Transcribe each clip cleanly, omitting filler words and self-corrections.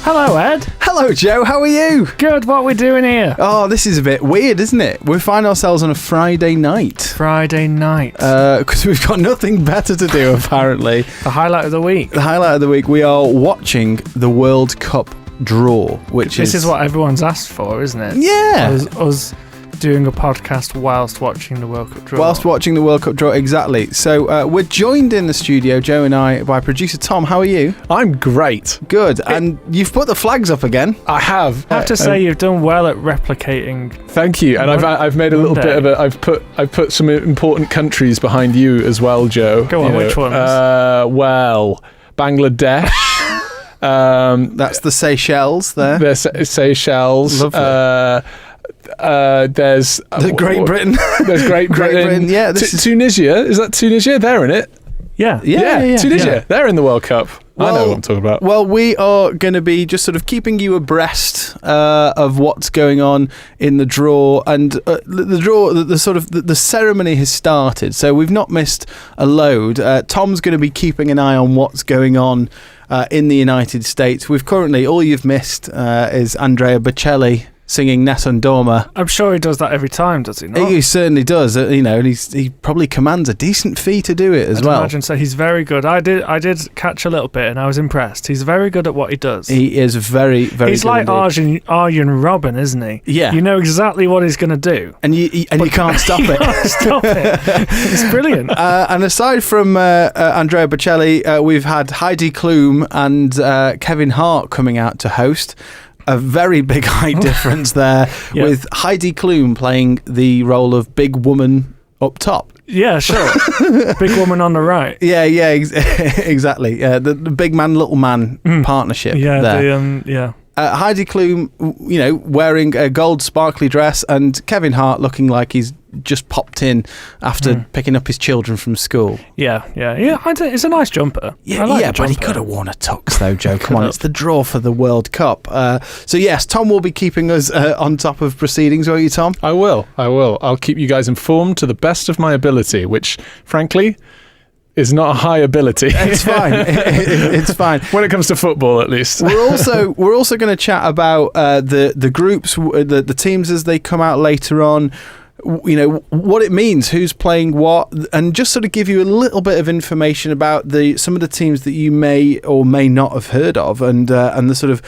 Hello, Ed. Hello, Joe. How are you? Good. What are we doing here? Oh, this is a bit weird, isn't it? We find ourselves on a Friday night. Friday night. Because we've got nothing better to do, apparently. The highlight of the week. The highlight of the week, we are watching the World Cup draw, which This is what everyone's asked for, isn't it? Yeah. Us doing a podcast whilst watching the World Cup draw. Whilst watching the World Cup draw, exactly. So we're joined in the studio, Joe and I, by producer Tom. How are you? I'm great. Good. And you've put the flags up again. I have. I have to say you've done well at replicating. Thank you. And I've made a little bit of a. I've put some important countries behind you as well, Joe. Go on. Which ones? Well, Bangladesh. That's the Seychelles there. The Seychelles. Lovely. There's Great Britain. There's Great Britain. Yeah. Tunisia. Is that Tunisia? They're in it. Yeah. Tunisia. Yeah. They're in the World Cup. I know what I'm talking about. Well, we are going to be just sort of keeping you abreast of what's going on in the draw, and the draw, the ceremony has started, so we've not missed a load. Tom's going to be keeping an eye on what's going on in the United States. We've currently, all you've missed is Andrea Bocelli singing Nessun Dorma. I'm sure he does that every time, does he not? He certainly does, and he probably commands a decent fee to do it as well. Imagine so. He's very good. I did catch a little bit, and I was impressed. He's very good at what he does. He is very, very. He's good like indeed. Arjen Robben, isn't he? Yeah. You know exactly what he's going to do, and you can't stop it. Can't stop it. It's brilliant. And aside from Andrea Bocelli, we've had Heidi Klum and Kevin Hart coming out to host. A very big height difference there, with Heidi Klum playing the role of big woman up top. Yeah, sure. Big woman on the right. Yeah, exactly. The big man, little man partnership. Yeah, there. Heidi Klum, wearing a gold sparkly dress, and Kevin Hart looking like he's just popped in after picking up his children from school. Yeah. It's a nice jumper. Yeah, but he could have worn a tux though, Joe. Come on, it's the draw for the World Cup. So yes, Tom will be keeping us on top of proceedings, won't you, Tom? I will. I'll keep you guys informed to the best of my ability, which, frankly, is not a high ability. It's fine. It's fine. When it comes to football, at least. We're also going to chat about the groups, the teams as they come out later on. What it means, who's playing what, and just sort of give you a little bit of information about some of the teams that you may or may not have heard of, and the sort of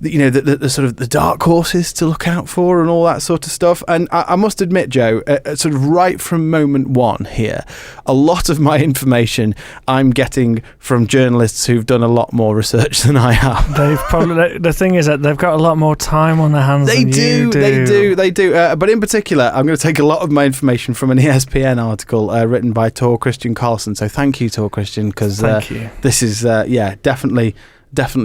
the dark horses to look out for, and all that sort of stuff. And I must admit, Joe, sort of right from moment one here, a lot of my information I'm getting from journalists who've done a lot more research than I have. They've probably the thing is that they've got a lot more time on their hands. They than do. You do. They do. But in particular, I'm going to take a lot of my information from an ESPN article written by Tor Christian Carlson. So thank you, Tor Christian, because this is definitely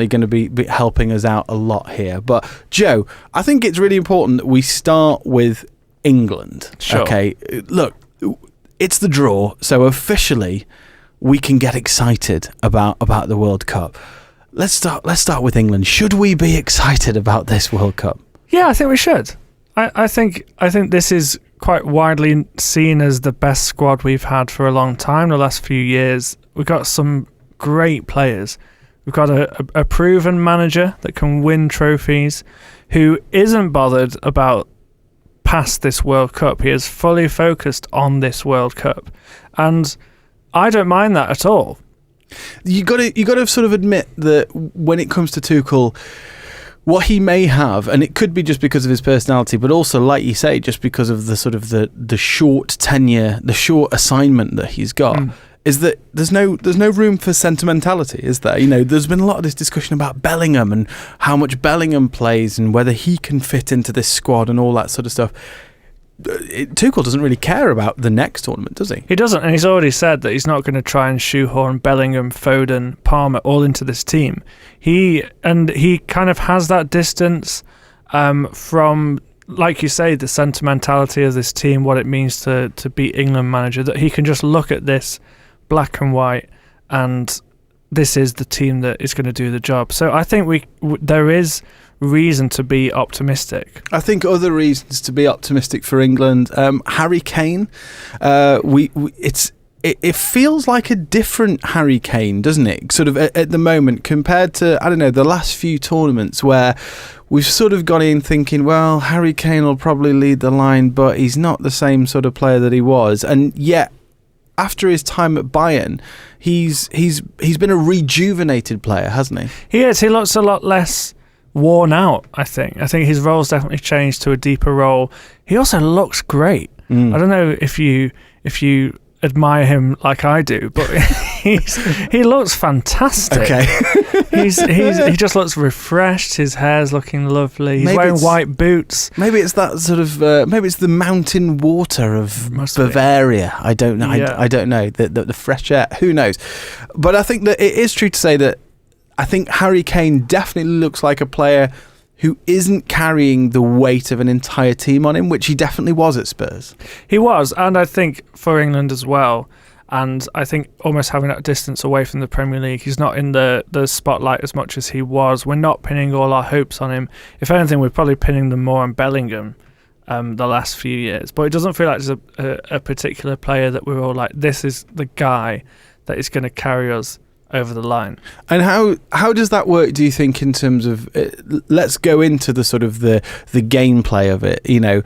going to be helping us out a lot here. But Joe, I think it's really important that we start with England. Sure. Okay, look, it's the draw, so officially we can get excited about the World Cup. Let's start with England. Should we be excited about this World Cup? Yeah, I think we should. I think this is quite widely seen as the best squad we've had for a long time, the last few years. We've got some great players. We've got a proven manager that can win trophies, who isn't bothered about past this World Cup. He is fully focused on this World Cup, and I don't mind that at all. You got to sort of admit that when it comes to Tuchel, what he may have, and it could be just because of his personality, but also, like you say, just because of the sort of the short tenure, the short assignment that he's got, is that there's no room for sentimentality, is there? There's been a lot of this discussion about Bellingham and how much Bellingham plays and whether he can fit into this squad and all that sort of stuff. Tuchel doesn't really care about the next tournament, does he? He doesn't, and he's already said that he's not going to try and shoehorn Bellingham, Foden, Palmer all into this team. He kind of has that distance from, like you say, the sentimentality of this team, what it means to be England manager, that he can just look at this black and white, and this is the team that is going to do the job. So I think there is reason to be optimistic. I think other reasons to be optimistic for England. Harry Kane, it's it feels like a different Harry Kane, doesn't it? Sort of at the moment compared to, I don't know, the last few tournaments where we've sort of gone in thinking, well, Harry Kane will probably lead the line, but he's not the same sort of player that he was. And yet, after his time at Bayern, he's been a rejuvenated player, hasn't he? He is. He looks a lot less worn out, I think. I think his role's definitely changed to a deeper role. He also looks great. I don't know if you admire him like I do, but he looks fantastic. Okay. he just looks refreshed. His hair's looking lovely. He's wearing white boots. Maybe it's that sort of maybe it's the mountain water of Bavaria. I don't know. Yeah. I don't know. The fresh air. Who knows? But I think that it is true to say that I think Harry Kane definitely looks like a player who isn't carrying the weight of an entire team on him, which he definitely was at Spurs. He was, and I think for England as well. And I think almost having that distance away from the Premier League, he's not in the spotlight as much as he was. We're not pinning all our hopes on him. If anything, we're probably pinning them more on Bellingham the last few years. But it doesn't feel like there's a particular player that we're all like, this is the guy that is going to carry us over the line. And how does that work, do you think, in terms of let's go into the sort of the gameplay of it? You know,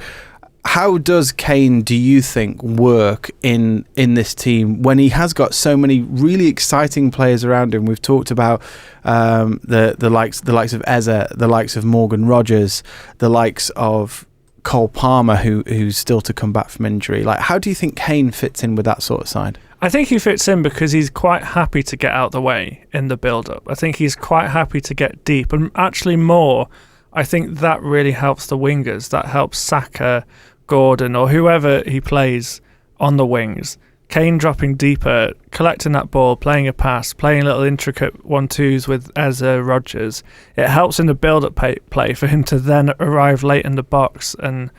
how does Kane, do you think, work in this team when he has got so many really exciting players around him? We've talked about the likes of Eze, the likes of Morgan Rogers, the likes of Cole Palmer, who's still to come back from injury. Like, how do you think Kane fits in with that sort of side? I think he fits in because he's quite happy to get out the way in the build-up. I think he's quite happy to get deep. And actually more, I think that really helps the wingers. That helps Saka, Gordon, or whoever he plays on the wings. Kane dropping deeper, collecting that ball, playing a pass, playing little intricate 1-2s with Eze, Rogers. It helps in the build-up play for him to then arrive late in the box. And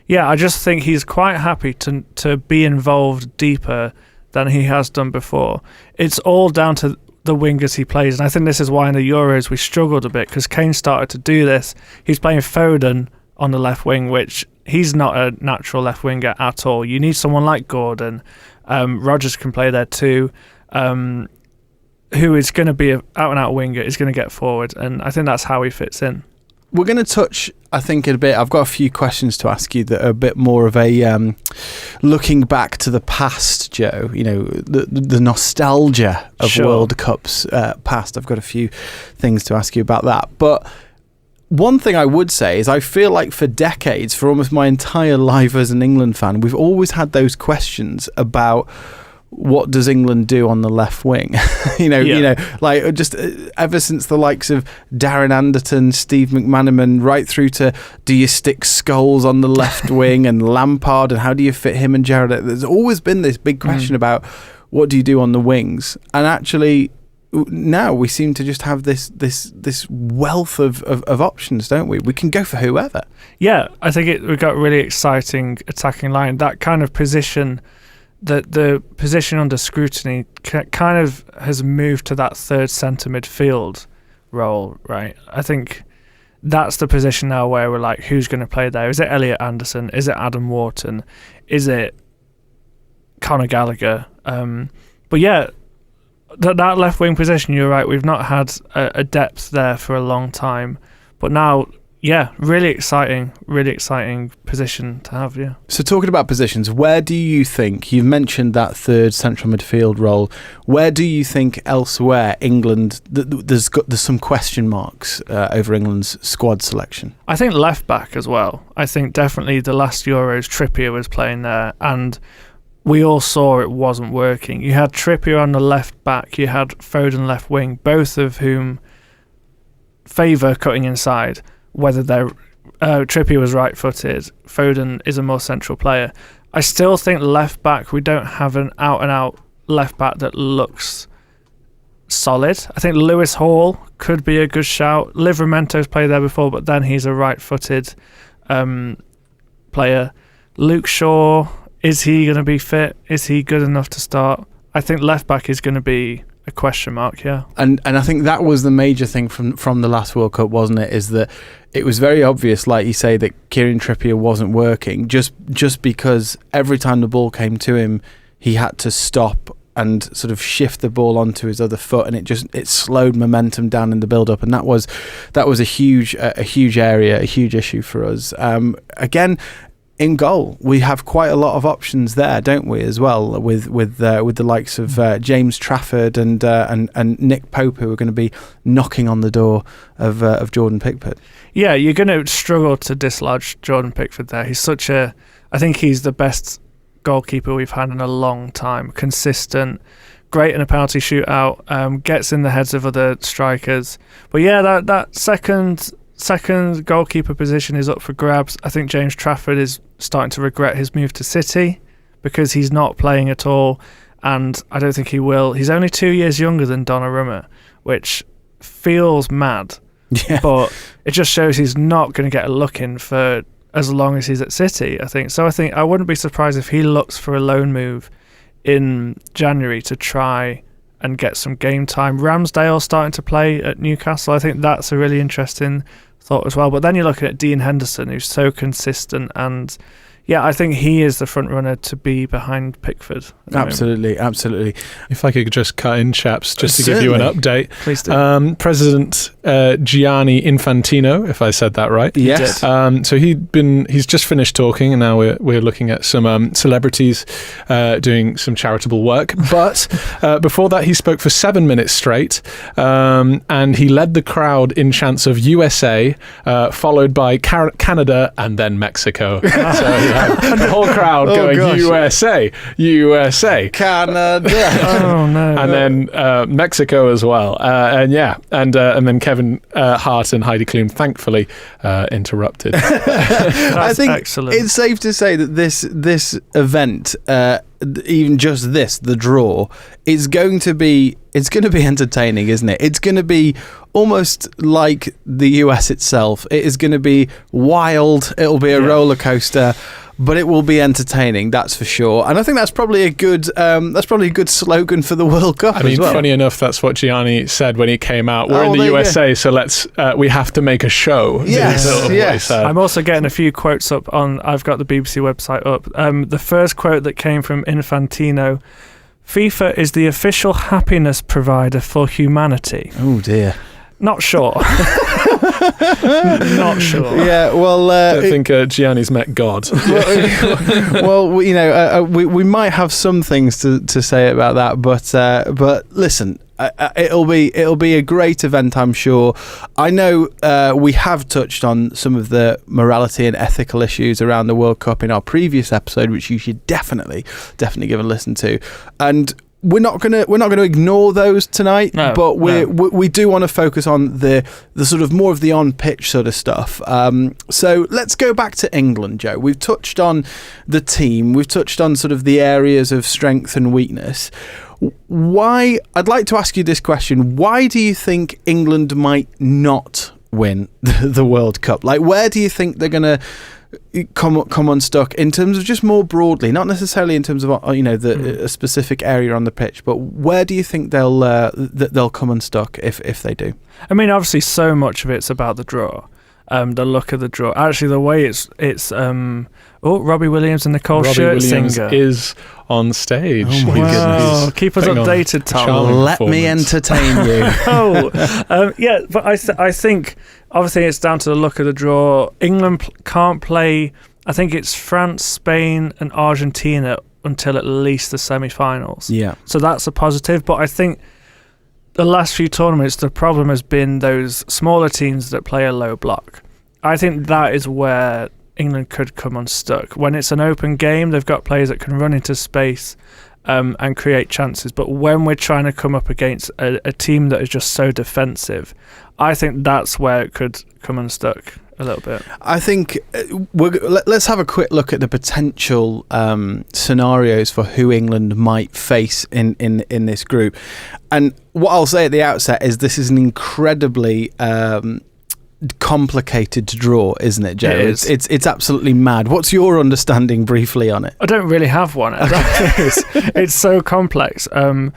yeah, I just think he's quite happy to be involved deeper than he has done before. It's all down to the wingers he plays, and I think this is why in the Euros we struggled a bit, because Kane started to do this. He's playing Foden on the left wing, which he's not a natural left winger at all. You need someone like Gordon. Rogers can play there too, who is going to be an out-and-out winger, is going to get forward, and I think that's how he fits in. We're going to touch, I think, in a bit. I've got a few questions to ask you that are a bit more of a looking back to the past, Joe. You know, the nostalgia of World Cups past. I've got a few things to ask you about that. But one thing I would say is I feel like for decades, for almost my entire life as an England fan, we've always had those questions about what does England do on the left wing? you know, like just ever since the likes of Darren Anderton, Steve McManaman, right through to do you stick Scholes on the left wing and Lampard, and how do you fit him and Gerrard? There's always been this big question about what do you do on the wings, and actually now we seem to just have this wealth of options, don't we? We can go for whoever. Yeah, I think we've got a really exciting attacking line. That kind of position, the position under scrutiny kind of has moved to that third centre midfield role, right? I think that's the position now where we're like, who's going to play there? Is it Elliot Anderson? Is it Adam Wharton? Is it Conor Gallagher? But yeah, that left wing position, you're right, we've not had a depth there for a long time. But now, yeah, really exciting position to have, yeah. So talking about positions, where do you think, you've mentioned that third central midfield role, where do you think elsewhere England, there's some question marks over England's squad selection? I think left back as well. I think definitely the last Euros Trippier was playing there, and we all saw it wasn't working. You had Trippier on the left back, you had Foden left wing, both of whom favour cutting inside. Whether they're Trippier was right-footed, Foden is a more central player. I still think left back, we don't have an out-and-out left back that looks solid. I think Lewis Hall could be a good shout. Livramento's played there before, but then he's a right-footed player. Luke Shaw, is he going to be fit? Is he good enough to start? I think left back is going to be a question mark, yeah. And I think that was the major thing from the last World Cup, wasn't it? Is that it was very obvious, like you say, that Kieran Trippier wasn't working just because every time the ball came to him, he had to stop and sort of shift the ball onto his other foot, and it slowed momentum down in the build up, and that was a huge area, a huge issue for us. Again, in goal, we have quite a lot of options there, don't we? As well, with the likes of James Trafford and Nick Pope, who are going to be knocking on the door of Jordan Pickford. Yeah, you're going to struggle to dislodge Jordan Pickford there. I think he's the best goalkeeper we've had in a long time. Consistent, great in a penalty shootout, gets in the heads of other strikers. But yeah, that second goalkeeper position is up for grabs. I think James Trafford is starting to regret his move to City because he's not playing at all, and I don't think he will. He's only 2 years younger than Donnarumma, which feels mad. Yeah. But it just shows he's not going to get a look in for as long as he's at City, I think. So I think I wouldn't be surprised if he looks for a loan move in January to try and get some game time. Ramsdale starting to play at Newcastle. I think that's a really interesting thought as well. But then you're looking at Dean Henderson, who's so consistent, and yeah, I think he is the front runner to be behind Pickford. Absolutely. If I could just cut in, chaps, just to give you an update. Please do. President Gianni Infantino, if I said that right. Yes. So he's just finished talking, and now we're looking at some celebrities doing some charitable work. But before that, he spoke for 7 minutes straight, and he led the crowd in chants of USA, followed by Canada, and then Mexico. So the whole crowd going, gosh. USA, Canada. Oh no! And then Mexico as well, and then Kevin Hart and Heidi Klum thankfully interrupted. I think excellent. It's safe to say that this event, even just the draw, is going to be entertaining, isn't it? It's going to be almost like the US itself. It is going to be wild. It'll be a roller coaster, but it will be entertaining, that's for sure. And I think that's probably a good slogan for the World Cup. I mean, as well. Funny enough, that's what Gianni said when he came out. We're in the USA, so we have to make a show. Yes. I'm also getting a few quotes up on. I've got the BBC website up. The first quote that came from Infantino: FIFA is the official happiness provider for humanity. Oh dear. Not sure. Not sure. Yeah, well... I think Gianni's met God. Well, we might have some things to say about that, but listen, it'll be a great event, I'm sure. I know we have touched on some of the morality and ethical issues around the World Cup in our previous episode, which you should definitely give a listen to, and we're not gonna ignore those tonight, but we do want to focus on the sort of more of the on pitch sort of stuff. So let's go back to England, Joe. We've touched on the team. We've touched on sort of the areas of strength and weakness. Why? I'd like to ask you this question: why do you think England might not win the World Cup? Like, where do you think they're gonna come unstuck in terms of just more broadly, not necessarily in terms of a specific area on the pitch, but where do you think they'll come unstuck if they do? I mean, obviously, so much of it's about the draw, the look of the draw. Actually, the way it's Robbie Williams and Nicole Scherzinger is on stage. Oh my goodness! Keep us updated, Tom. Let me entertain you. But I think obviously it's down to the look of the draw. England can't play. I think it's France, Spain, and Argentina until at least the semi-finals. Yeah. So that's a positive. But I think the last few tournaments, the problem has been those smaller teams that play a low block. I think that is where England could come unstuck. When it's an open game, they've got players that can run into space and create chances. But when we're trying to come up against a team that is just so defensive, I think that's where it could come unstuck a little bit. I think let's have a quick look at the potential scenarios for who England might face in this group. And what I'll say at the outset is this is an incredibly complicated to draw, isn't it, Joe? It is. It's absolutely mad. What's your understanding briefly on it? I don't really have one. It's so complex that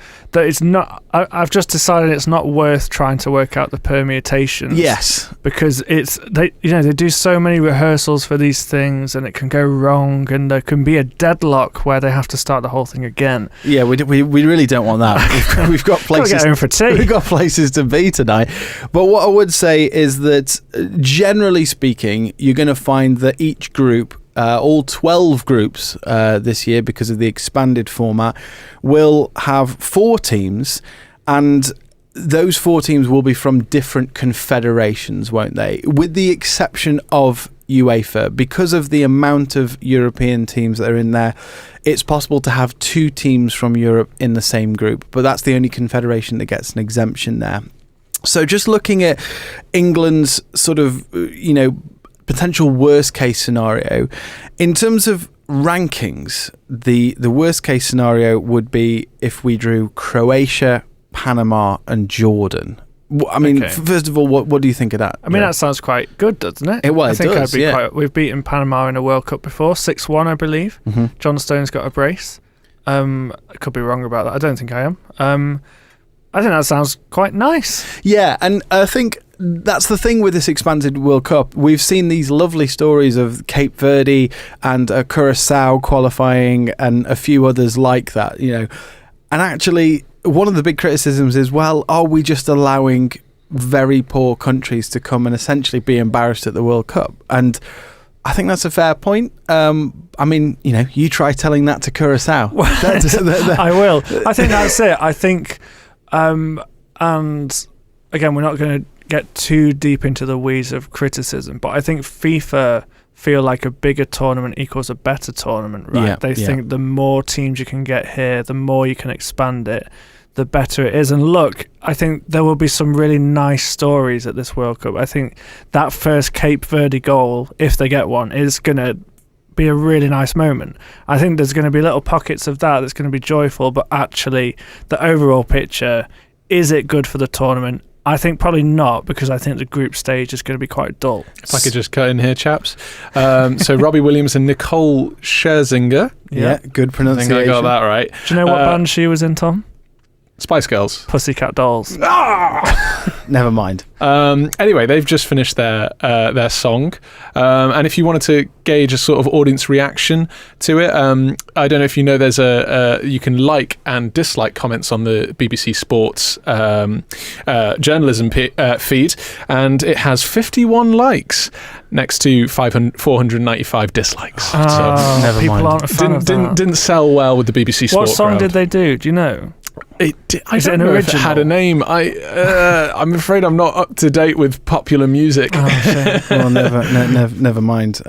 it's not. I've just decided it's not worth trying to work out the permutations. Yes, because they do so many rehearsals for these things, and it can go wrong, and there can be a deadlock where they have to start the whole thing again. Yeah, we really don't want that. We've got places. Gotta get home for tea. We've got places to be tonight. But what I would say is that, generally speaking, you're going to find that each group, all 12 groups this year, because of the expanded format, will have 4 teams, and those 4 teams will be from different confederations, won't they? With the exception of UEFA, because of the amount of European teams that are in there, it's possible to have 2 teams from Europe in the same group, but that's the only confederation that gets an exemption there. So just looking at England's sort of, potential worst case scenario, in terms of rankings, the worst case scenario would be if we drew Croatia, Panama and Jordan. I mean, Okay. First of all, what do you think of that? I mean, that sounds quite good, doesn't it? Well, I think does, I'd be yeah. we've beaten Panama in a World Cup before, 6-1, I believe. Mm-hmm. John Stone's got a brace. I could be wrong about that. I don't think I am. I think that sounds quite nice. Yeah, and I think that's the thing with this expanded World Cup. We've seen these lovely stories of Cape Verde and Curacao qualifying and a few others like that, And actually, one of the big criticisms is, well, are we just allowing very poor countries to come and essentially be embarrassed at the World Cup? And I think that's a fair point. I mean, you try telling that to Curacao. I will. I think that's it. I think, and again, we're not going to get too deep into the weeds of criticism, but I think FIFA feel like a bigger tournament equals a better tournament, right? Yeah, They think the more teams you can get here, the more you can expand it, the better it is. And look, I think there will be some really nice stories at this World Cup. I think that first Cape Verde goal, if they get one, is going to be a really nice moment. I think there's going to be little pockets of that's going to be joyful, but actually the overall picture, is it good for the tournament? I think probably not, because I think the group stage is going to be quite dull. If I could just cut in here, chaps. So Robbie Williams and Nicole Scherzinger. Yeah, good I pronunciation. think I got that right. Do you know what band she was in, Tom? Spice Girls. Pussycat Dolls. Never mind. Anyway, they've just finished their song, and if you wanted to gauge a sort of audience reaction to it, I don't know if you know, there's you can like and dislike comments on the BBC Sports journalism feed, and it has 51 likes next to 495 dislikes. Oh, never people mind. aren't a fan of that. Didn't sell well with the BBC Sports. What song crowd. did they do? Do you know? I Is it don't an know if it original? had a name. I'm afraid I'm not up to date with popular music. Oh, shit. Well, never mind.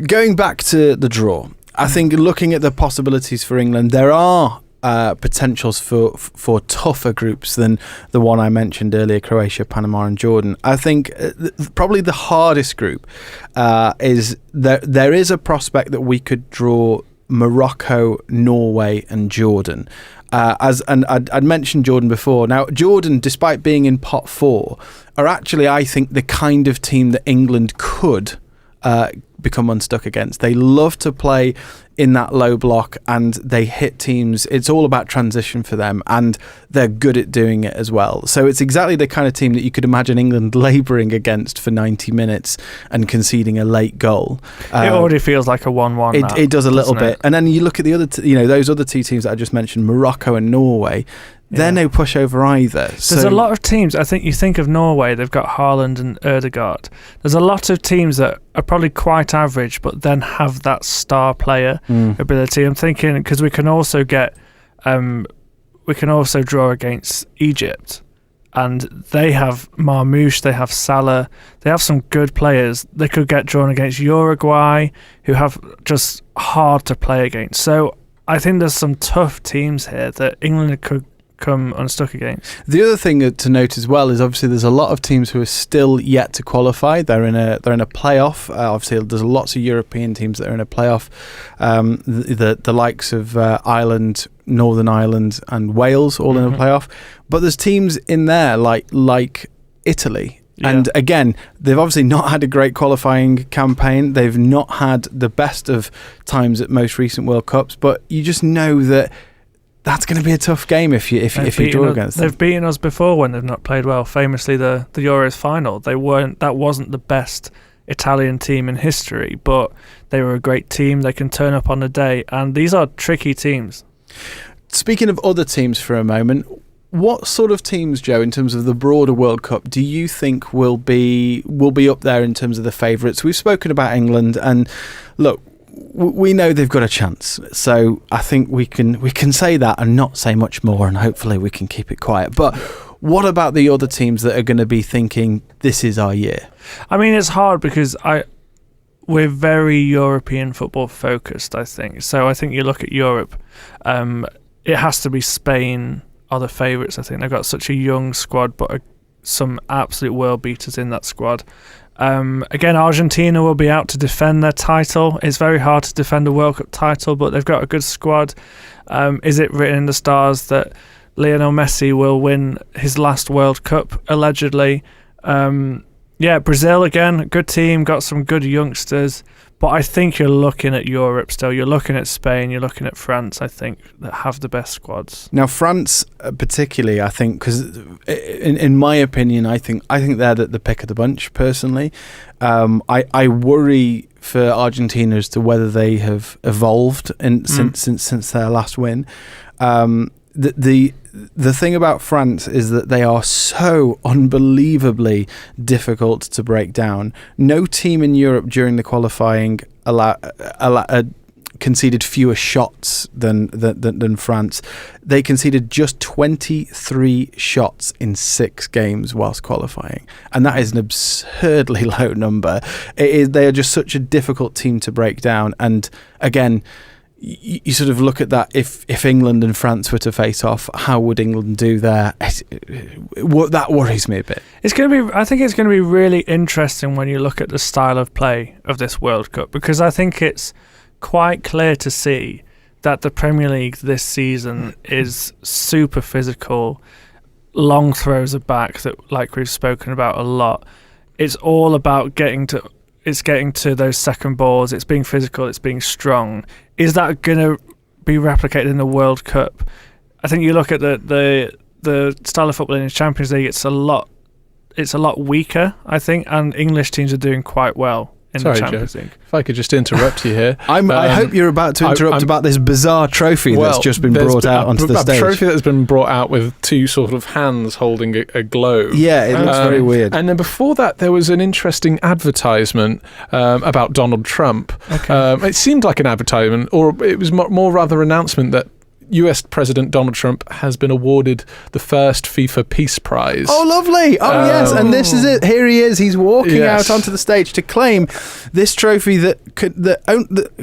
Going back to the draw, I think looking at the possibilities for England, there are potentials for tougher groups than the one I mentioned earlier, Croatia, Panama and Jordan. I think probably the hardest group is there is a prospect that we could draw Morocco, Norway and Jordan. I'd mentioned Jordan before. Now, Jordan, despite being in pot 4, are actually, I think, the kind of team that England could become unstuck against. They love to play in that low block and they hit teams. It's all about transition for them, and they're good at doing it as well. So it's exactly the kind of team that you could imagine England labouring against for 90 minutes and conceding a late goal. It already feels like a 1-1. It does a little bit. It? And then you look at the other, those other 2 teams that I just mentioned, Morocco and Norway. They're no pushover either. There's a lot of teams. I think you think of Norway, they've got Haaland and Ødegaard. There's a lot of teams that are probably quite average, but then have that star player ability. I'm thinking, because we can also get, we can also draw against Egypt, and they have Marmouche, they have Salah, they have some good players. They could get drawn against Uruguay, who have just hard to play against. So I think there's some tough teams here that England could come unstuck against. The other thing to note as well is obviously there's a lot of teams who are still yet to qualify. They're in a playoff. Obviously, there's lots of European teams that are in a playoff. The likes of Ireland, Northern Ireland, and Wales all in a playoff. But there's teams in there like Italy. And again, they've obviously not had a great qualifying campaign. They've not had the best of times at most recent World Cups, but you just know that that's going to be a tough game if you draw against them. They've beaten us before when they've not played well. Famously, the Euros final. That wasn't the best Italian team in history, but they were a great team. They can turn up on the day, and these are tricky teams. Speaking of other teams for a moment, what sort of teams, Joe, in terms of the broader World Cup, do you think will be up there in terms of the favourites? We've spoken about England, and look, we know they've got a chance. So I think we can say that and not say much more, and hopefully we can keep it quiet. But what about the other teams that are going to be thinking this is our year? I mean, it's hard because we're very European football focused, I think. So I think you look at Europe, it has to be Spain are the favourites. I think they've got such a young squad, but some absolute world beaters in that squad. Again, Argentina will be out to defend their title. It's very hard to defend a World Cup title, but they've got a good squad. Is it written in the stars that Lionel Messi will win his last World Cup, allegedly? Brazil, again, good team, got some good youngsters. But I think you're looking at Europe still. You're looking at Spain. You're looking at France, I think, that have the best squads. Now, France particularly, I think, because in my opinion, I think they're the pick of the bunch, personally. I worry for Argentina as to whether they have evolved since their last win. The thing about France is that they are so unbelievably difficult to break down. No team in Europe during the qualifying conceded fewer shots than France. They conceded just 23 shots in 6 games whilst qualifying, and that is an absurdly low number. They are just such a difficult team to break down, and again, you sort of look at that. If England and France were to face off, how would England do there? That worries me a bit. I think it's going to be really interesting when you look at the style of play of this World Cup, because I think it's quite clear to see that the Premier League this season is super physical. Long throws are back, that like we've spoken about a lot. It's all about getting to those second balls. It's being physical. It's being strong. Is that going to be replicated in the World Cup? I think you look at the style of football in the Champions League. It's a lot weaker, I think, and English teams are doing quite well in the Champions League. If I could just interrupt you here. I hope you're about to interrupt about this bizarre trophy that's just been brought out onto the stage. A trophy that's been brought out with 2 sort of hands holding a globe. Yeah, it looks very weird. And then before that, there was an interesting advertisement about Donald Trump. Okay. It seemed like an advertisement, or it was more rather an announcement that US President Donald Trump has been awarded the first FIFA Peace Prize. Oh, lovely. Oh, yes. And this is it. Here he is. He's walking out onto the stage to claim this trophy that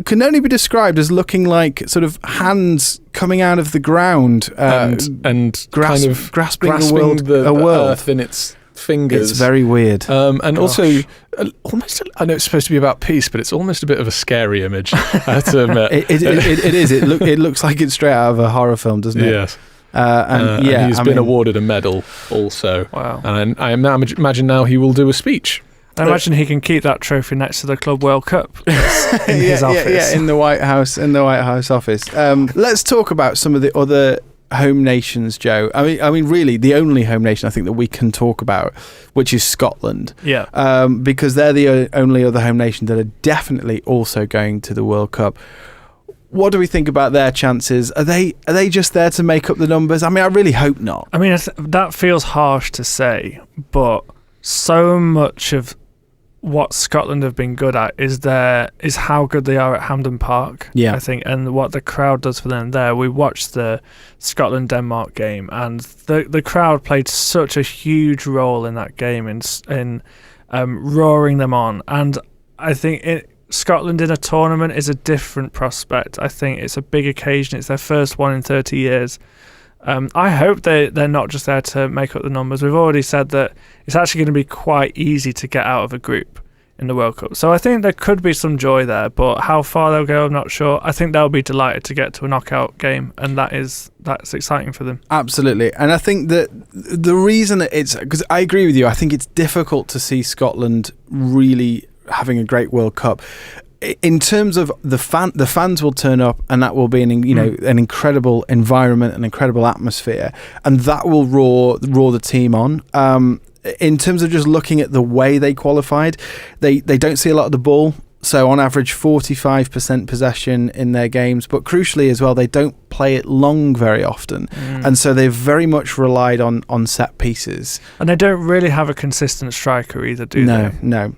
can only be described as looking like sort of hands coming out of the ground and grasping the a world earth in its fingers. It's very weird. And also, almost, I know it's supposed to be about peace, but it's almost a bit of a scary image, I have to admit. It is. It looks like it's straight out of a horror film, doesn't it? Yes. And he's been awarded a medal also. Wow. And I imagine now he will do a speech. I imagine he can keep that trophy next to the Club World Cup in his office. Yeah, in the White House office. Let's talk about some of the other home nations, Joe. I mean, really, the only home nation I think that we can talk about, which is Scotland. Yeah. Because they're the only other home nation that are definitely also going to the World Cup. What do we think about their chances? Are they just there to make up the numbers? I mean, I really hope not. I mean, that feels harsh to say, but so much of what Scotland have been good at is how good they are at Hampden Park, I think, and what the crowd does for them there. We watched the Scotland-Denmark game, and the crowd played such a huge role in that game in roaring them on. And I think Scotland in a tournament is a different prospect. I think it's a big occasion. It's their first one in 30 years. I hope they're not just there to make up the numbers. We've already said that it's actually going to be quite easy to get out of a group in the World Cup. So I think there could be some joy there, but how far they'll go, I'm not sure. I think they'll be delighted to get to a knockout game, and that's exciting for them. Absolutely. And I think that the reason that it's, because I agree with you, I think it's difficult to see Scotland really having a great World Cup. In terms of the fans will turn up, and that will be an incredible environment, an incredible atmosphere, and that will roar the team on. In terms of just looking at the way they qualified, they don't see a lot of the ball. So on average, 45% possession in their games, but crucially as well, they don't play it long very often, and so they've very much relied on set pieces. And they don't really have a consistent striker either, do they? No.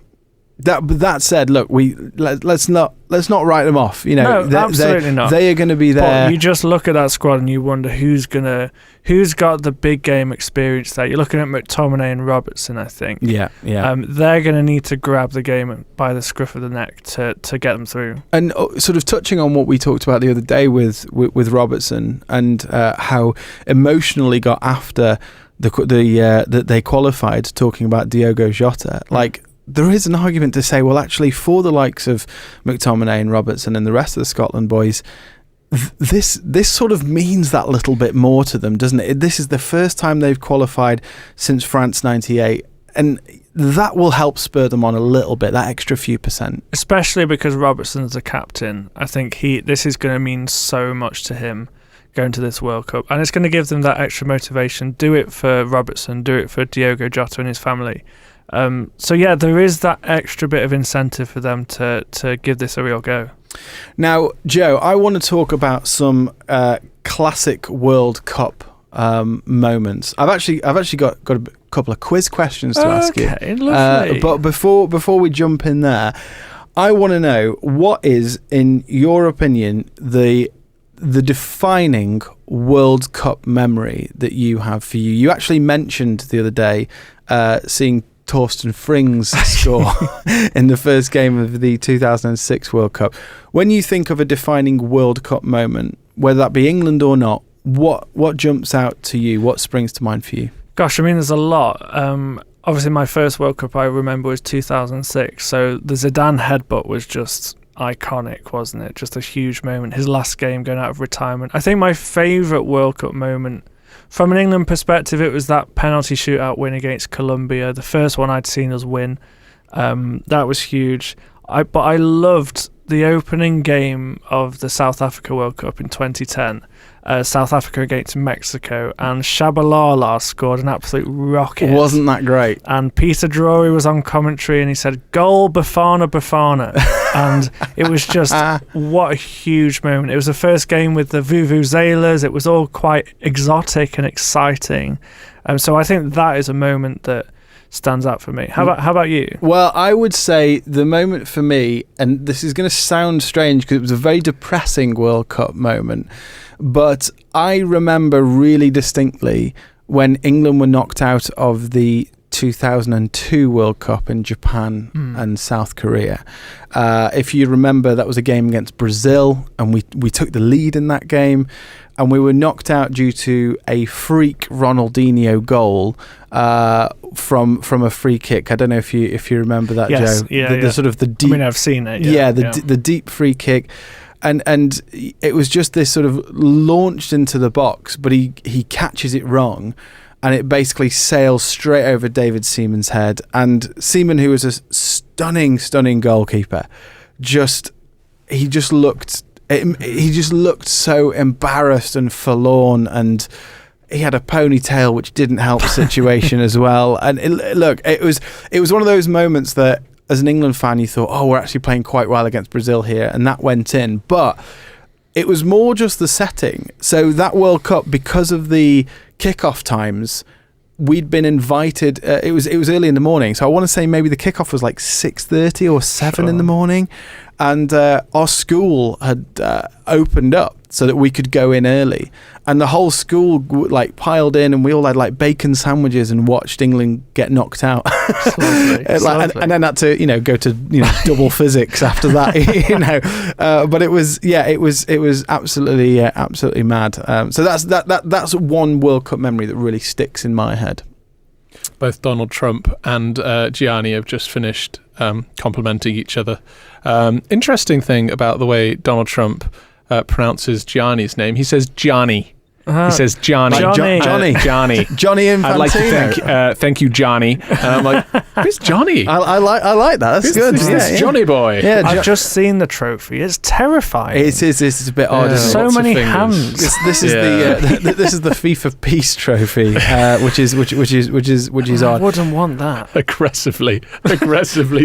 That said, look, let's not write them off. No, absolutely not. They are going to be there. But you just look at that squad and you wonder who's got the big game experience there. You're looking at McTominay and Robertson, I think. Yeah. They're going to need to grab the game by the scruff of the neck to get them through. And sort of touching on what we talked about the other day with Robertson and how emotionally got after that they qualified, talking about Diogo Jota, like. There is an argument to say, well, actually, for the likes of McTominay and Robertson and the rest of the Scotland boys, this sort of means that little bit more to them, doesn't it? This is the first time they've qualified since France '98, and that will help spur them on a little bit, that extra few percent. Especially because Robertson's the captain. I think this is going to mean so much to him going to this World Cup, and it's going to give them that extra motivation. Do it for Robertson, do it for Diogo Jota and his family. So yeah, there is that extra bit of incentive for them to give this a real go. Now, Joe, I want to talk about some classic World Cup moments. I've actually got a couple of quiz questions to ask you. Okay, lovely. But before we jump in there, I want to know, what is, in your opinion, the defining World Cup memory that you have for you? You actually mentioned the other day seeing Torsten Frings score in the first game of the 2006 World Cup. When you think of a defining World Cup moment, whether that be England or not, what jumps out to you? What springs to mind for you? Gosh, I mean, there's a lot. Obviously, my first World Cup I remember was 2006. So the Zidane headbutt was just iconic, wasn't it? Just a huge moment. His last game going out of retirement. I think my favourite World Cup moment, from an England perspective, it was that penalty shootout win against Colombia, the first one I'd seen us win. That was huge. But I loved the opening game of the South Africa World Cup in 2010, South Africa against Mexico, and Shabalala scored an absolute rocket. Wasn't that great? And Peter Drury was on commentary and he said, "Goal Bafana Bafana." And it was just, what a huge moment. It was the first game with the Vuvuzelas. It was all quite exotic and exciting. So I think that is a moment that stands out for me. How about you? Well, I would say the moment for me, and this is going to sound strange because it was a very depressing World Cup moment, but I remember really distinctly when England were knocked out of the 2002 World Cup in Japan and South Korea. If you remember, that was a game against Brazil, and we took the lead in that game, and we were knocked out due to a freak Ronaldinho goal from a free kick. I don't know if you remember that, yes, Joe. Yeah, the sort of the deep. I mean, I've seen it. The deep free kick. And it was just this sort of launched into the box, but he catches it wrong, and it basically sails straight over David Seaman's head. And Seaman, who was a stunning goalkeeper, he just looked so embarrassed and forlorn, and he had a ponytail which didn't help the situation as well. And it was one of those moments that, as an England fan, you thought, oh, we're actually playing quite well against Brazil here, and that went in. But it was more just the setting. So that World Cup, because of the kickoff times, we'd been invited. It was early in the morning, so I want to say maybe the kickoff was like 6:30 or 7 in the morning, and our school had opened up so that we could go in early, and the whole school like piled in, and we all had like bacon sandwiches and watched England get knocked out. And then had to go to double physics after that. But it was absolutely mad. So that's one World Cup memory that really sticks in my head. both Donald Trump and Gianni have just finished complimenting each other. Interesting thing about the way Donald Trump pronounces Gianni's name. He says Johnny. He says Johnny. Johnny. Johnny. Johnny Infantino. I'd like to thank you, Johnny. And I'm like, who's Johnny? I like that. That's good. Who's this Johnny boy? Yeah, I've just seen the trophy. It's terrifying. It is. It's a bit odd. There's Isn't it? so many fingers. hands. This is this is the FIFA Peace Trophy, which is I odd. wouldn't want that. aggressively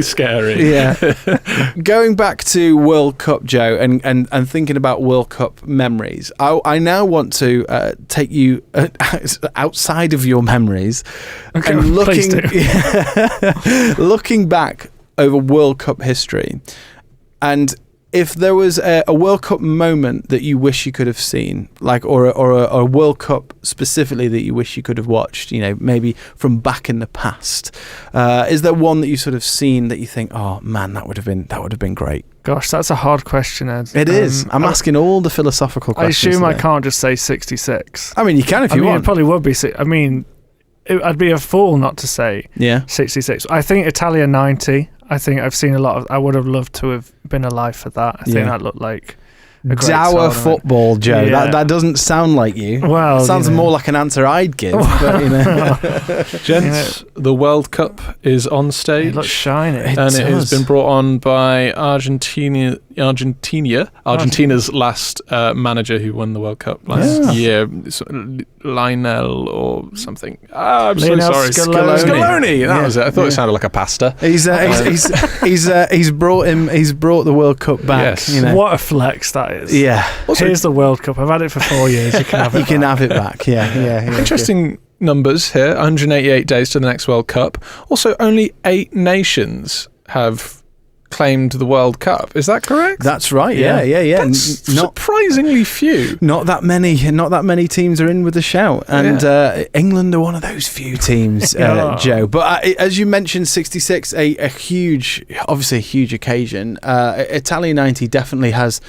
scary. Yeah. Going back to World Cup, Joe, and thinking about World Cup memories, I now want to take you outside of your memories and looking back over World Cup history. And if there was a World Cup moment that you wish you could have seen, like or a World Cup specifically that you wish you could have watched, maybe from back in the past, is there one that you sort of seen that you think, oh man, that would have been great? Gosh, that's a hard question, Ed. It is. I'm asking all the philosophical I questions. assume I today. can't just say 66. I mean, you can if you It want. probably would be. I'd be a fool not to say Yeah. 66. I think Italia 90. I think I've seen a lot of. I would have loved to have been alive for that. I think Yeah. that looked like a great Dour tournament. football, Joe. Yeah. That doesn't sound like you. Well, Sounds more like an answer I'd give. But, Gents, the World Cup is on stage. It looks shiny. It and it has does. been brought on by Argentina's last manager who won the World Cup last year, Lionel or something. I'm Lionel so sorry, Scaloni. That was it. I thought it sounded like a pasta. he's brought the World Cup back. Yes. What a flex that is. Yeah. Here's the World Cup. I've had it for 4 years. You can have it. You can have it back. Yeah. Interesting numbers here. 188 days to the next World Cup. Also, only 8 nations have claimed the World Cup. Is that correct? That's right. Yeah. That's Not surprisingly few. Not that many teams are in with a shout, and England are one of those few teams, Yeah. Joe. But as you mentioned, 66, a huge occasion. Italia 90 definitely has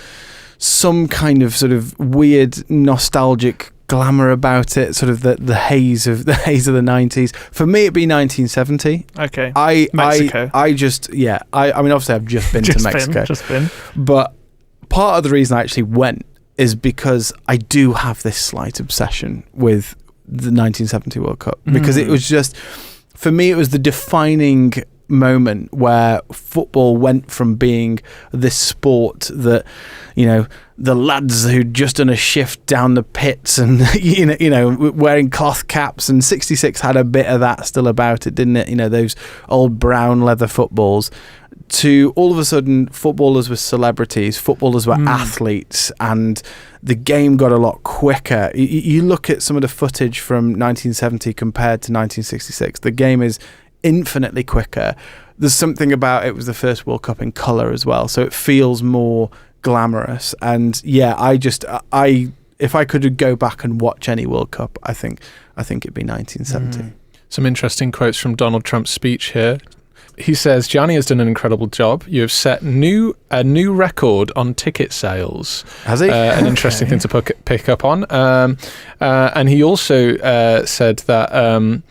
some kind of sort of weird nostalgic glamour about it, sort of the haze of the 90s. For me, it'd be 1970. Okay. I Mexico. mean, obviously I've just been to Mexico. Just been. But part of the reason I actually went is because I do have this slight obsession with the 1970 World Cup, because it was just, for me, it was the defining moment where football went from being this sport that, the lads who'd just done a shift down the pits and wearing cloth caps, and 66 had a bit of that still about it, didn't it? Those old brown leather footballs, to all of a sudden footballers were celebrities, footballers were athletes, and the game got a lot quicker. You look at some of the footage from 1970 compared to 1966, the game is infinitely quicker. There's something about it was the first World Cup in colour as well, so it feels more glamorous. And if I could go back and watch any World Cup, I think it'd be 1970. Some interesting quotes from Donald Trump's speech here. He says, Gianni has done an incredible job. You have set a new record on ticket sales. Has he? An interesting thing to pick up on. And he also said that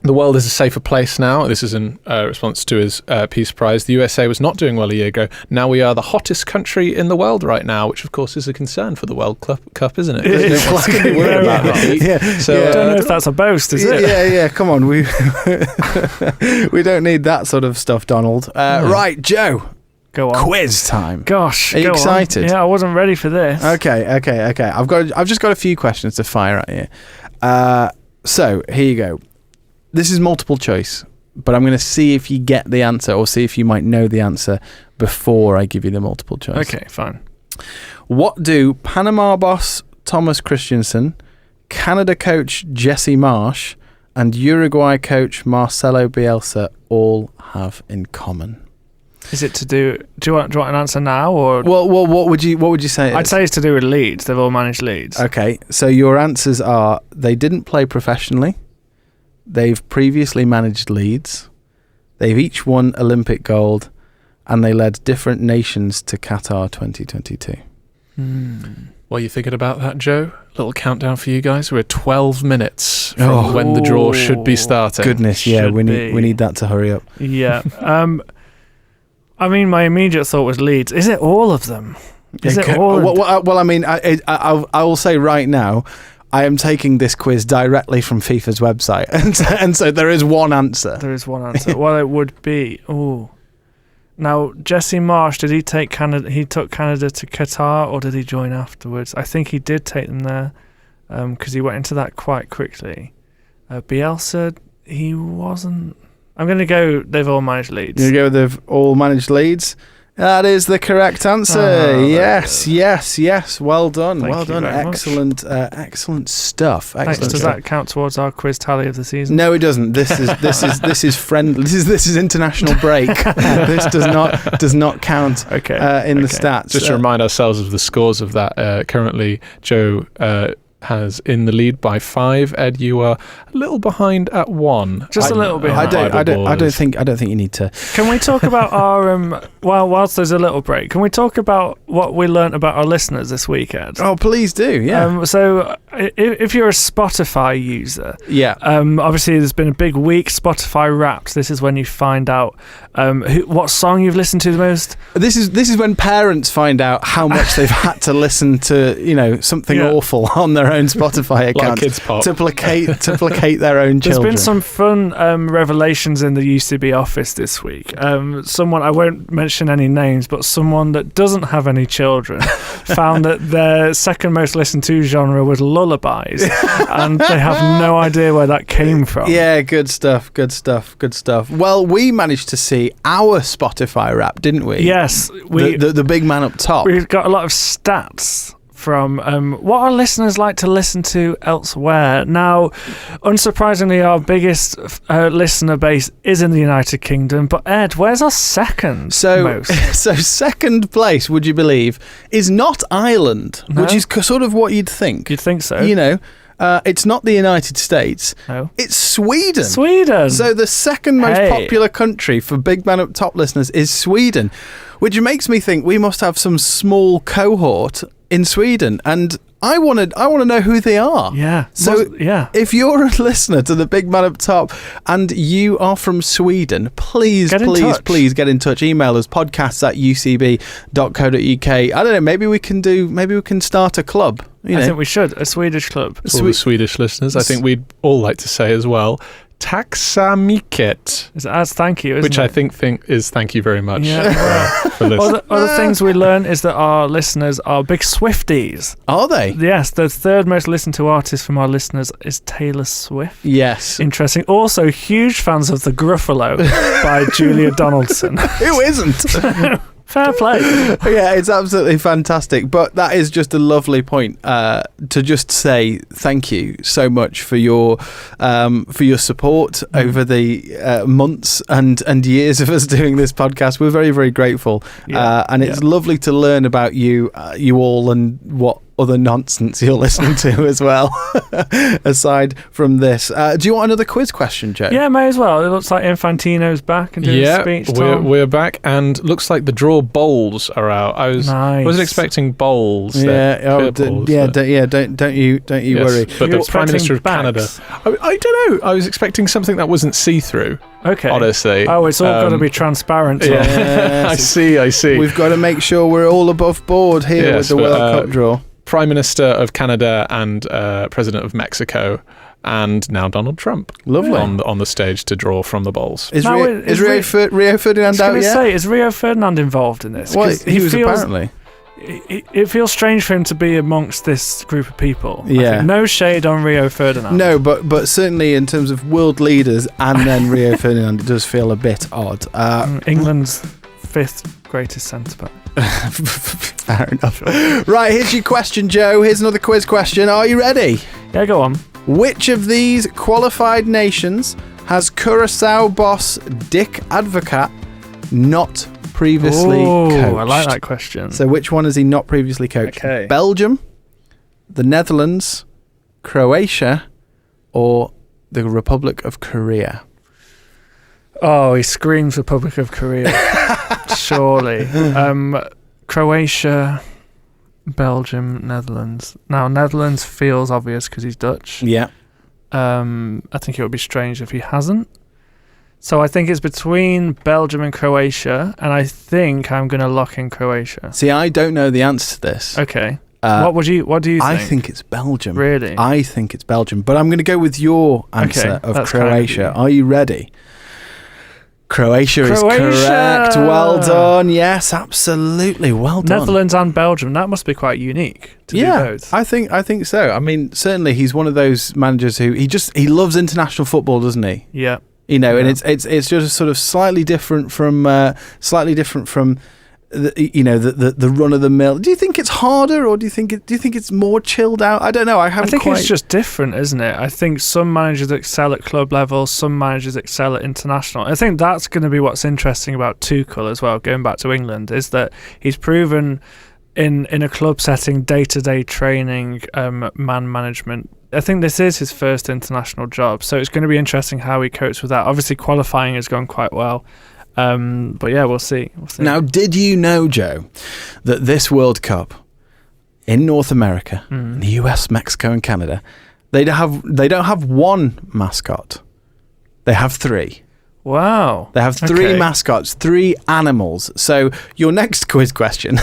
the world is a safer place now. This is in response to his Peace Prize. The USA was not doing well a year ago. Now we are the hottest country in the world right now, which of course is a concern for the World Cup, isn't it? It is. Don't want to worry about the heat. Yeah. So, I don't know if that's a boast, is it? Yeah. Come on, we don't need that sort of stuff, Donald. Right, Joe. Go on. Quiz time. Gosh. Are you go on. excited? Yeah, I wasn't ready for this. Okay. I've just got a few questions to fire at you. So here you go. This is multiple choice, but I'm going to see if you get the answer, or see if you might know the answer before I give you the multiple choice. Okay, fine. What do Panama boss Thomas Christensen, Canada coach Jesse Marsh, and Uruguay coach Marcelo Bielsa all have in common? Is it to do? Do you want an answer now, or? Well, what would you say? it I'd is? say it's to do with Leeds. They've all managed Leeds. Okay, so your answers are: they didn't play professionally, they've previously managed Leeds, they've each won Olympic gold, and they led different nations to Qatar 2022. While you're thinking about that, Joe, little countdown for you guys. We're 12 minutes from when the draw should be starting. Goodness, yeah, we need that to hurry up. Yeah. I mean, my immediate thought was Leeds. Is it all of them? Is it all? Well, I mean, I will say right now, I am taking this quiz directly from FIFA's website, and so there is one answer. There is one answer. Well, it would be. Now, Jesse Marsh, did he take Canada? He took Canada to Qatar, or did he join afterwards? I think he did take them there, because he went into that quite quickly. Bielsa, he wasn't. I'm going to go. They've all managed Leeds. You go. They've all managed Leeds. That is the correct answer. Yes. Well done. Thank you very Excellent. Excellent stuff. Excellent Does stuff. that count towards our quiz tally of the season? No, it doesn't. This is friendly. This is international break. This does not count. In the stats. Just to remind ourselves of the scores of that. Currently, Joe has in the lead by 5. Ed, you are a little behind at 1. Just a little bit. I don't think you need to. Can we talk about our whilst there's a little break, can we talk about what we learnt about our listeners this week, Ed? Oh, please do. Yeah. So if you're a Spotify user, obviously there's been a big week, Spotify Wrapped. This is when you find out what song you've listened to the most. This is when parents find out how much they've had to listen to, something awful on their own Spotify account to placate their own children. There's been some fun revelations in the UCB office this week. Someone, I won't mention any names, but someone that doesn't have any children found that their second most listened to genre was lullabies, and they have no idea where that came from. Yeah, good stuff. Well, we managed to see our Spotify Wrap, didn't we? Yes, the big man up top. We've got a lot of stats from what our listeners like to listen to elsewhere. Now, unsurprisingly, our biggest listener base is in the United Kingdom, but Ed, where's our second most? So second place, would you believe, is not Ireland, which is sort of what you'd think. You'd think so. It's not the United States. No. It's Sweden. So the second most popular country for Big Man Up Top listeners is Sweden, which makes me think we must have some small cohort in Sweden, and I want to know who they are. Yeah. So if you're a listener to the Big Man Up Top and you are from Sweden, please get in touch. Email us podcasts@ucb.co.uk. I don't know. Maybe we can start a club. I think we should, a Swedish club. For all the Swedish listeners, I think we'd all like to say as well, Tack så mycket. That's thank you, which I think is thank you very much for listening. Other things we learn is that our listeners are big Swifties. Are they? Yes, the third most listened to artist from our listeners is Taylor Swift. Yes. Interesting. Also, huge fans of The Gruffalo by Julia Donaldson. Who isn't? Fair play. Yeah, it's absolutely fantastic. But that is just a lovely point to just say thank you so much for your support over the months and years of us doing this podcast. We're very, very grateful. And it's lovely to learn about you all and what other nonsense you're listening to as well, aside from this. Do you want another quiz question, Joe? Yeah, may as well. It looks like Infantino's back and doing a speech. We're back, and looks like the draw bowls are out. I wasn't expecting bowls. Don't you worry. But the Prime Minister of Canada, I don't know. I was expecting something that wasn't see-through. Okay. Honestly. Oh, it's all got to be transparent. Yeah. I see. We've got to make sure we're all above board here with the World Cup draw. Prime Minister of Canada and President of Mexico, and now Donald Trump. Lovely. On the stage to draw from the bowls. Is Rio Ferdinand out yet? Is Rio Ferdinand involved in this? Well, he was apparently. It feels strange for him to be amongst this group of people. Yeah. No shade on Rio Ferdinand. No, but certainly in terms of world leaders and then Rio Ferdinand, it does feel a bit odd. England's 5th greatest centre-back. Fair enough. Right, here's your question, Joe. Here's another quiz question. Are you ready? Yeah, go on. Which of these qualified nations has Curaçao boss Dick Advocat not previously coached? I like that question. So which one has he not previously coached? Okay. Belgium, the Netherlands, Croatia, or the Republic of Korea? Oh, he screams Republic of Korea. Surely. Croatia. Belgium, Netherlands. Now, Netherlands feels obvious because he's Dutch. Yeah. I think it would be strange if he hasn't. So I think it's between Belgium and Croatia, and I think I'm going to lock in Croatia. See, I don't know the answer to this. Okay. What do you think? I think it's Belgium. Really? I think it's Belgium. But I'm going to go with your answer of that's Croatia. kind of Are you ready? Croatia is correct. Well done. Yes, absolutely. Well done. Netherlands and Belgium. That must be quite unique to do both. I think so. I mean, certainly he's one of those managers who he loves international football, doesn't he? Yeah. You know, Yeah. and it's just sort of slightly different from the run of the mill. Do you think it's harder, or do you think it's more chilled out? I don't know. I think it's just different, isn't it? I think some managers excel at club level, some managers excel at international. I think that's going to be what's interesting about Tuchel as well, going back to England, is that he's proven in a club setting, day-to-day training, man management. I think this is his first international job, so it's going to be interesting how he copes with that. Obviously, qualifying has gone quite well. But yeah, we'll see. Now, did you know, Joe, that this World Cup in North America, in the US, Mexico, and Canada, they don't have one mascot. They have three. Wow. They have three mascots, three animals. So your next quiz question,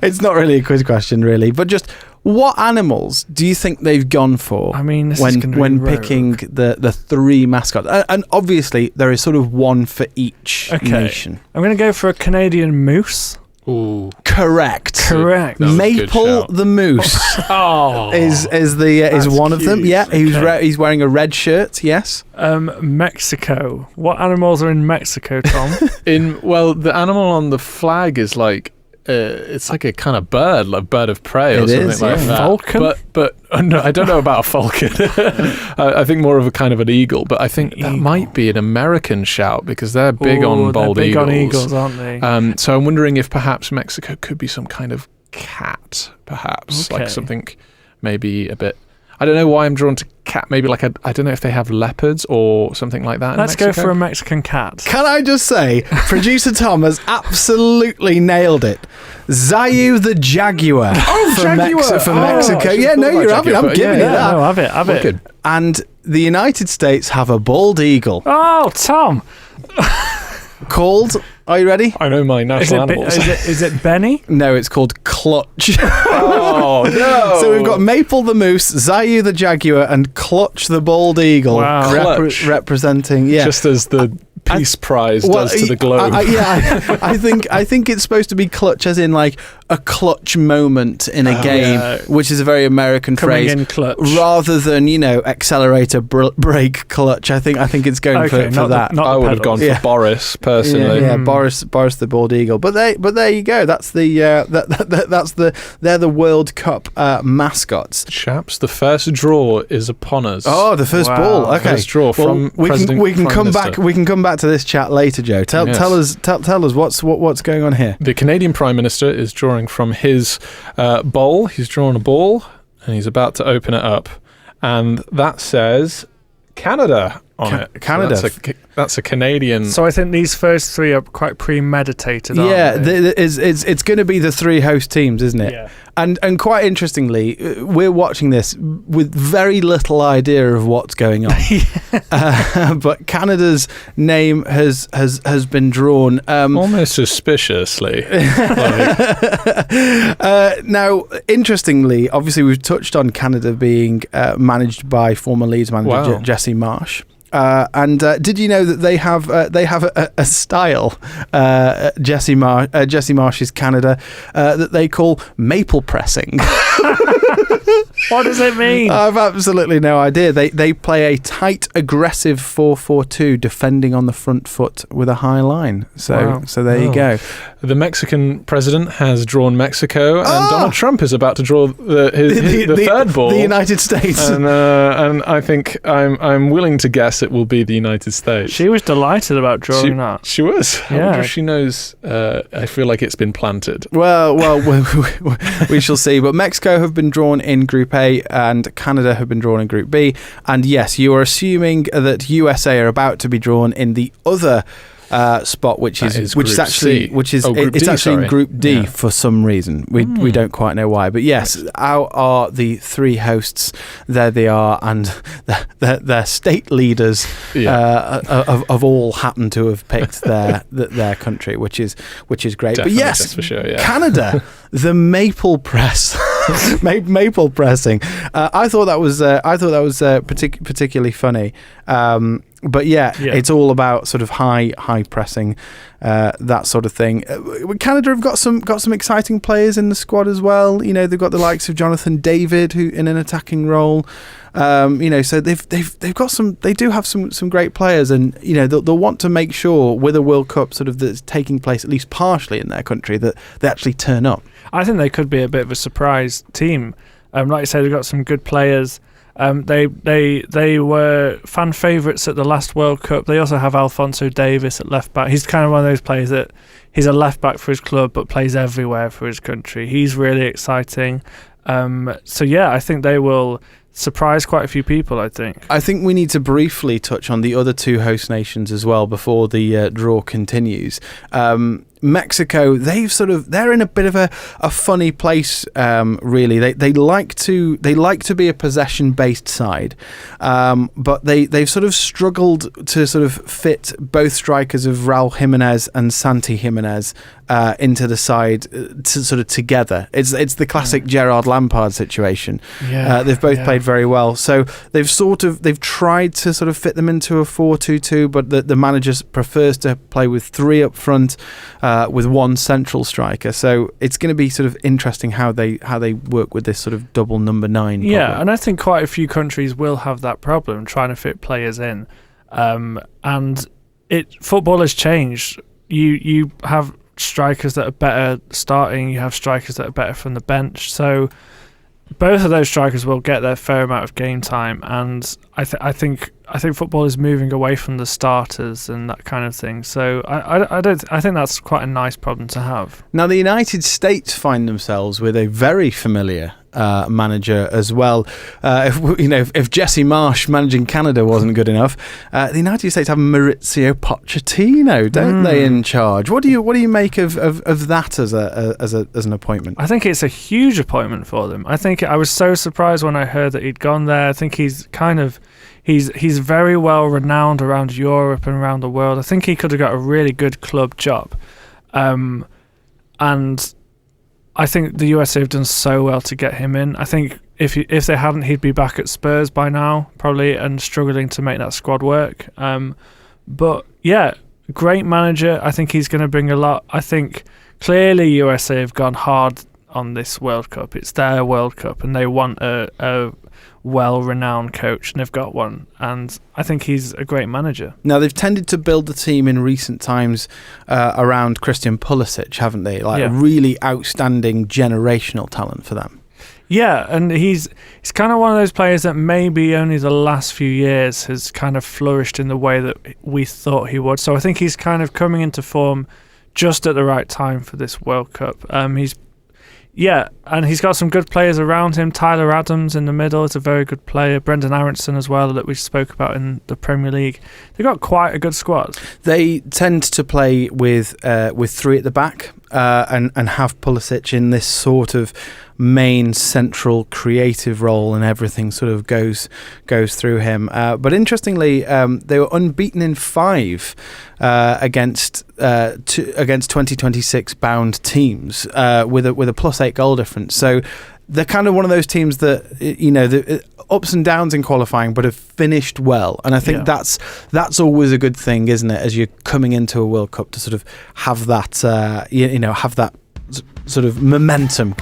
it's not really a quiz question, really, but just what animals do you think they've gone for? I mean, when picking the three mascots? And obviously, there is sort of one for each nation. I'm going to go for a Canadian moose. Ooh. Correct. Maple the moose is one of them. Yeah, he's wearing a red shirt. Yes. Mexico. What animals are in Mexico, Tom? The animal on the flag is like it's like a kind of bird, like bird of prey or something like that. Falcon? But no, I don't know about a falcon. I think more of a kind of an eagle. But I think that might be an American shout because they're big on bald eagles. Big on eagles, aren't they? So I'm wondering if perhaps Mexico could be some kind of cat, perhaps like something maybe a bit. I don't know why I'm drawn to cat. Maybe I don't know if they have leopards or something like that. Let's go for a Mexican cat. Can I just say, producer Tom has absolutely nailed it. Zayu the jaguar. For Mexico. Yeah, no, you're having. I'm giving you that. No, have it. Good. And the United States have a bald eagle. Oh, Tom. Called. Are you ready? I know my national animals. Is it Benny? No, it's called Clutch. Oh, no. So we've got Maple the moose, Zayu the jaguar, and Clutch the bald eagle. Wow. Representing, just as the Peace Prize does to the globe. I think it's supposed to be clutch, as in like a clutch moment in a game, which is a very American phrase, in clutch, rather than accelerator, brake, clutch. I think it's going for that. I would have gone for Boris personally. Yeah, Boris the bald eagle. But there you go. That's they're the World Cup mascots. Chaps, the first draw is upon us. Oh, the first ball. Okay, first draw from we can come Minister. back. We can come back to this chat later, Joe. Tell us what's going on here. The Canadian Prime Minister is drawing from his bowl. He's drawn a ball and he's about to open it up, and that says Canada on it. Canada. So that's a Canadian. So I think these first three are quite premeditated. Yeah, it's going to be the three host teams, isn't it? Yeah. And quite interestingly, we're watching this with very little idea of what's going on. But Canada's name has been drawn almost suspiciously. Now, interestingly, obviously we've touched on Canada being managed by former Leeds manager Jesse Marsh. And did you know that they have a style, Jesse Marsh's Canada, that they call maple pressing? What does it mean? I've absolutely no idea. They play a tight, aggressive 4-4-2, defending on the front foot with a high line. So there you go. The Mexican president has drawn Mexico, and Donald Trump is about to draw the third ball, the United States. And I think I'm willing to guess it will be the United States. She was delighted about drawing that. She was. I wonder if she knows. I feel like it's been planted. Well, we shall see. But Mexico have been drawn in Group A, and Canada have been drawn in Group B. And yes, you are assuming that USA are about to be drawn in the other spot, which That is Group C. Group D, actually in Group D Yeah. for some reason. We don't quite know why, but yes, out are the three hosts. There they are, and their state leaders of all happen to have picked their country, which is great. Definitely, but yes, that's for sure, yeah. Canada, the maple press. Maple pressing. I thought that was particularly funny. But yeah, it's all about sort of high pressing, that sort of thing. Canada have got some exciting players in the squad as well. You know, they've got the likes of Jonathan David, who in an attacking role. You know, so they've got some. They do have some great players, and you know they'll want to make sure with a World Cup sort of that's taking place at least partially in their country that they actually turn up. I think they could be a bit of a surprise team. Like you say, they've got some good players. They were fan favourites at the last World Cup. They also have Alphonso Davies at left back. He's kind of one of those players that he's a left back for his club but plays everywhere for his country. He's really exciting. So yeah, I think they will surprise quite a few people, I think we need to briefly touch on the other two host nations as well before the draw continues. Mexico, they're in a bit of a funny place, really. They like to be a possession based side, but they've sort of struggled to sort of fit both strikers of Raul Jimenez and Santi Jimenez into the side to sort of together. It's the classic Gerard Lampard situation. They've both played very well, so they've tried to sort of fit them into a 4-2-2, but the manager prefers to play with three up front. With one central striker, so it's going to be sort of interesting how they work with this sort of double number 9. Yeah, and I think quite a few countries will have that problem trying to fit players in, and football has changed. You have strikers that are better starting, you have strikers that are better from the bench, so both of those strikers will get their fair amount of game time, and I think football is moving away from the starters and that kind of thing. So I think that's quite a nice problem to have. Now the United States find themselves with a very familiar manager as well. If Jesse Marsh managing Canada wasn't good enough, the United States have Maurizio Pochettino, don't they, in charge? What do you make of that as an appointment? I think it's a huge appointment for them. I was so surprised when I heard that he'd gone there. I think he's very well renowned around Europe and around the world. I think he could have got a really good club job, and I think the USA have done so well to get him in. I think if they hadn't, he'd be back at Spurs by now, probably, and struggling to make that squad work. But yeah, great manager. I think he's going to bring a lot. I think clearly USA have gone hard on this World Cup. It's their World Cup, and they want a well-renowned coach, and they've got one, and I think he's a great manager. Now, they've tended to build the team in recent times around Christian Pulisic, haven't they? A really outstanding generational talent for them. Yeah, and he's kind of one of those players that maybe only the last few years has kind of flourished in the way that we thought he would. So I think he's kind of coming into form just at the right time for this World Cup. And he's got some good players around him. Tyler Adams in the middle is a very good player. Brendan Aronson as well, that we spoke about in the Premier League. They've got quite a good squad. They tend to play with three at the back and have Pulisic in this sort of main central creative role, and everything sort of goes through him. But interestingly, they were unbeaten in 5 against 2026 bound teams with a +8 goal difference. So they're kind of one of those teams that, the ups and downs in qualifying, but have finished well. And I think that's always a good thing, isn't it? As you're coming into a World Cup, to sort of have that, have that sort of momentum.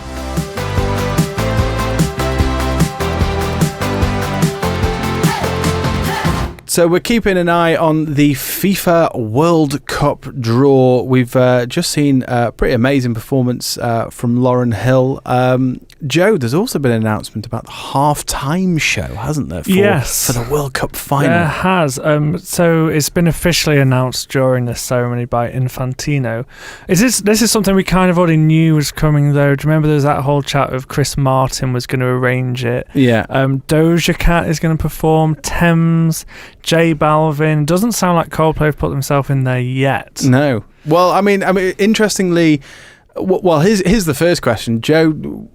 So we're keeping an eye on the FIFA World Cup draw. We've just seen a pretty amazing performance from Lauren Hill. Joe, there's also been an announcement about the half-time show, hasn't there? For the World Cup final. There has. So it's been officially announced during the ceremony by Infantino. This is something we kind of already knew was coming, though. Do you remember there was that whole chat of Chris Martin was going to arrange it? Yeah. Doja Cat is going to perform. Thames. J Balvin. Doesn't sound like Coldplay have put themselves in there yet. No. Well, I mean, interestingly, well, here's the first question, Joe.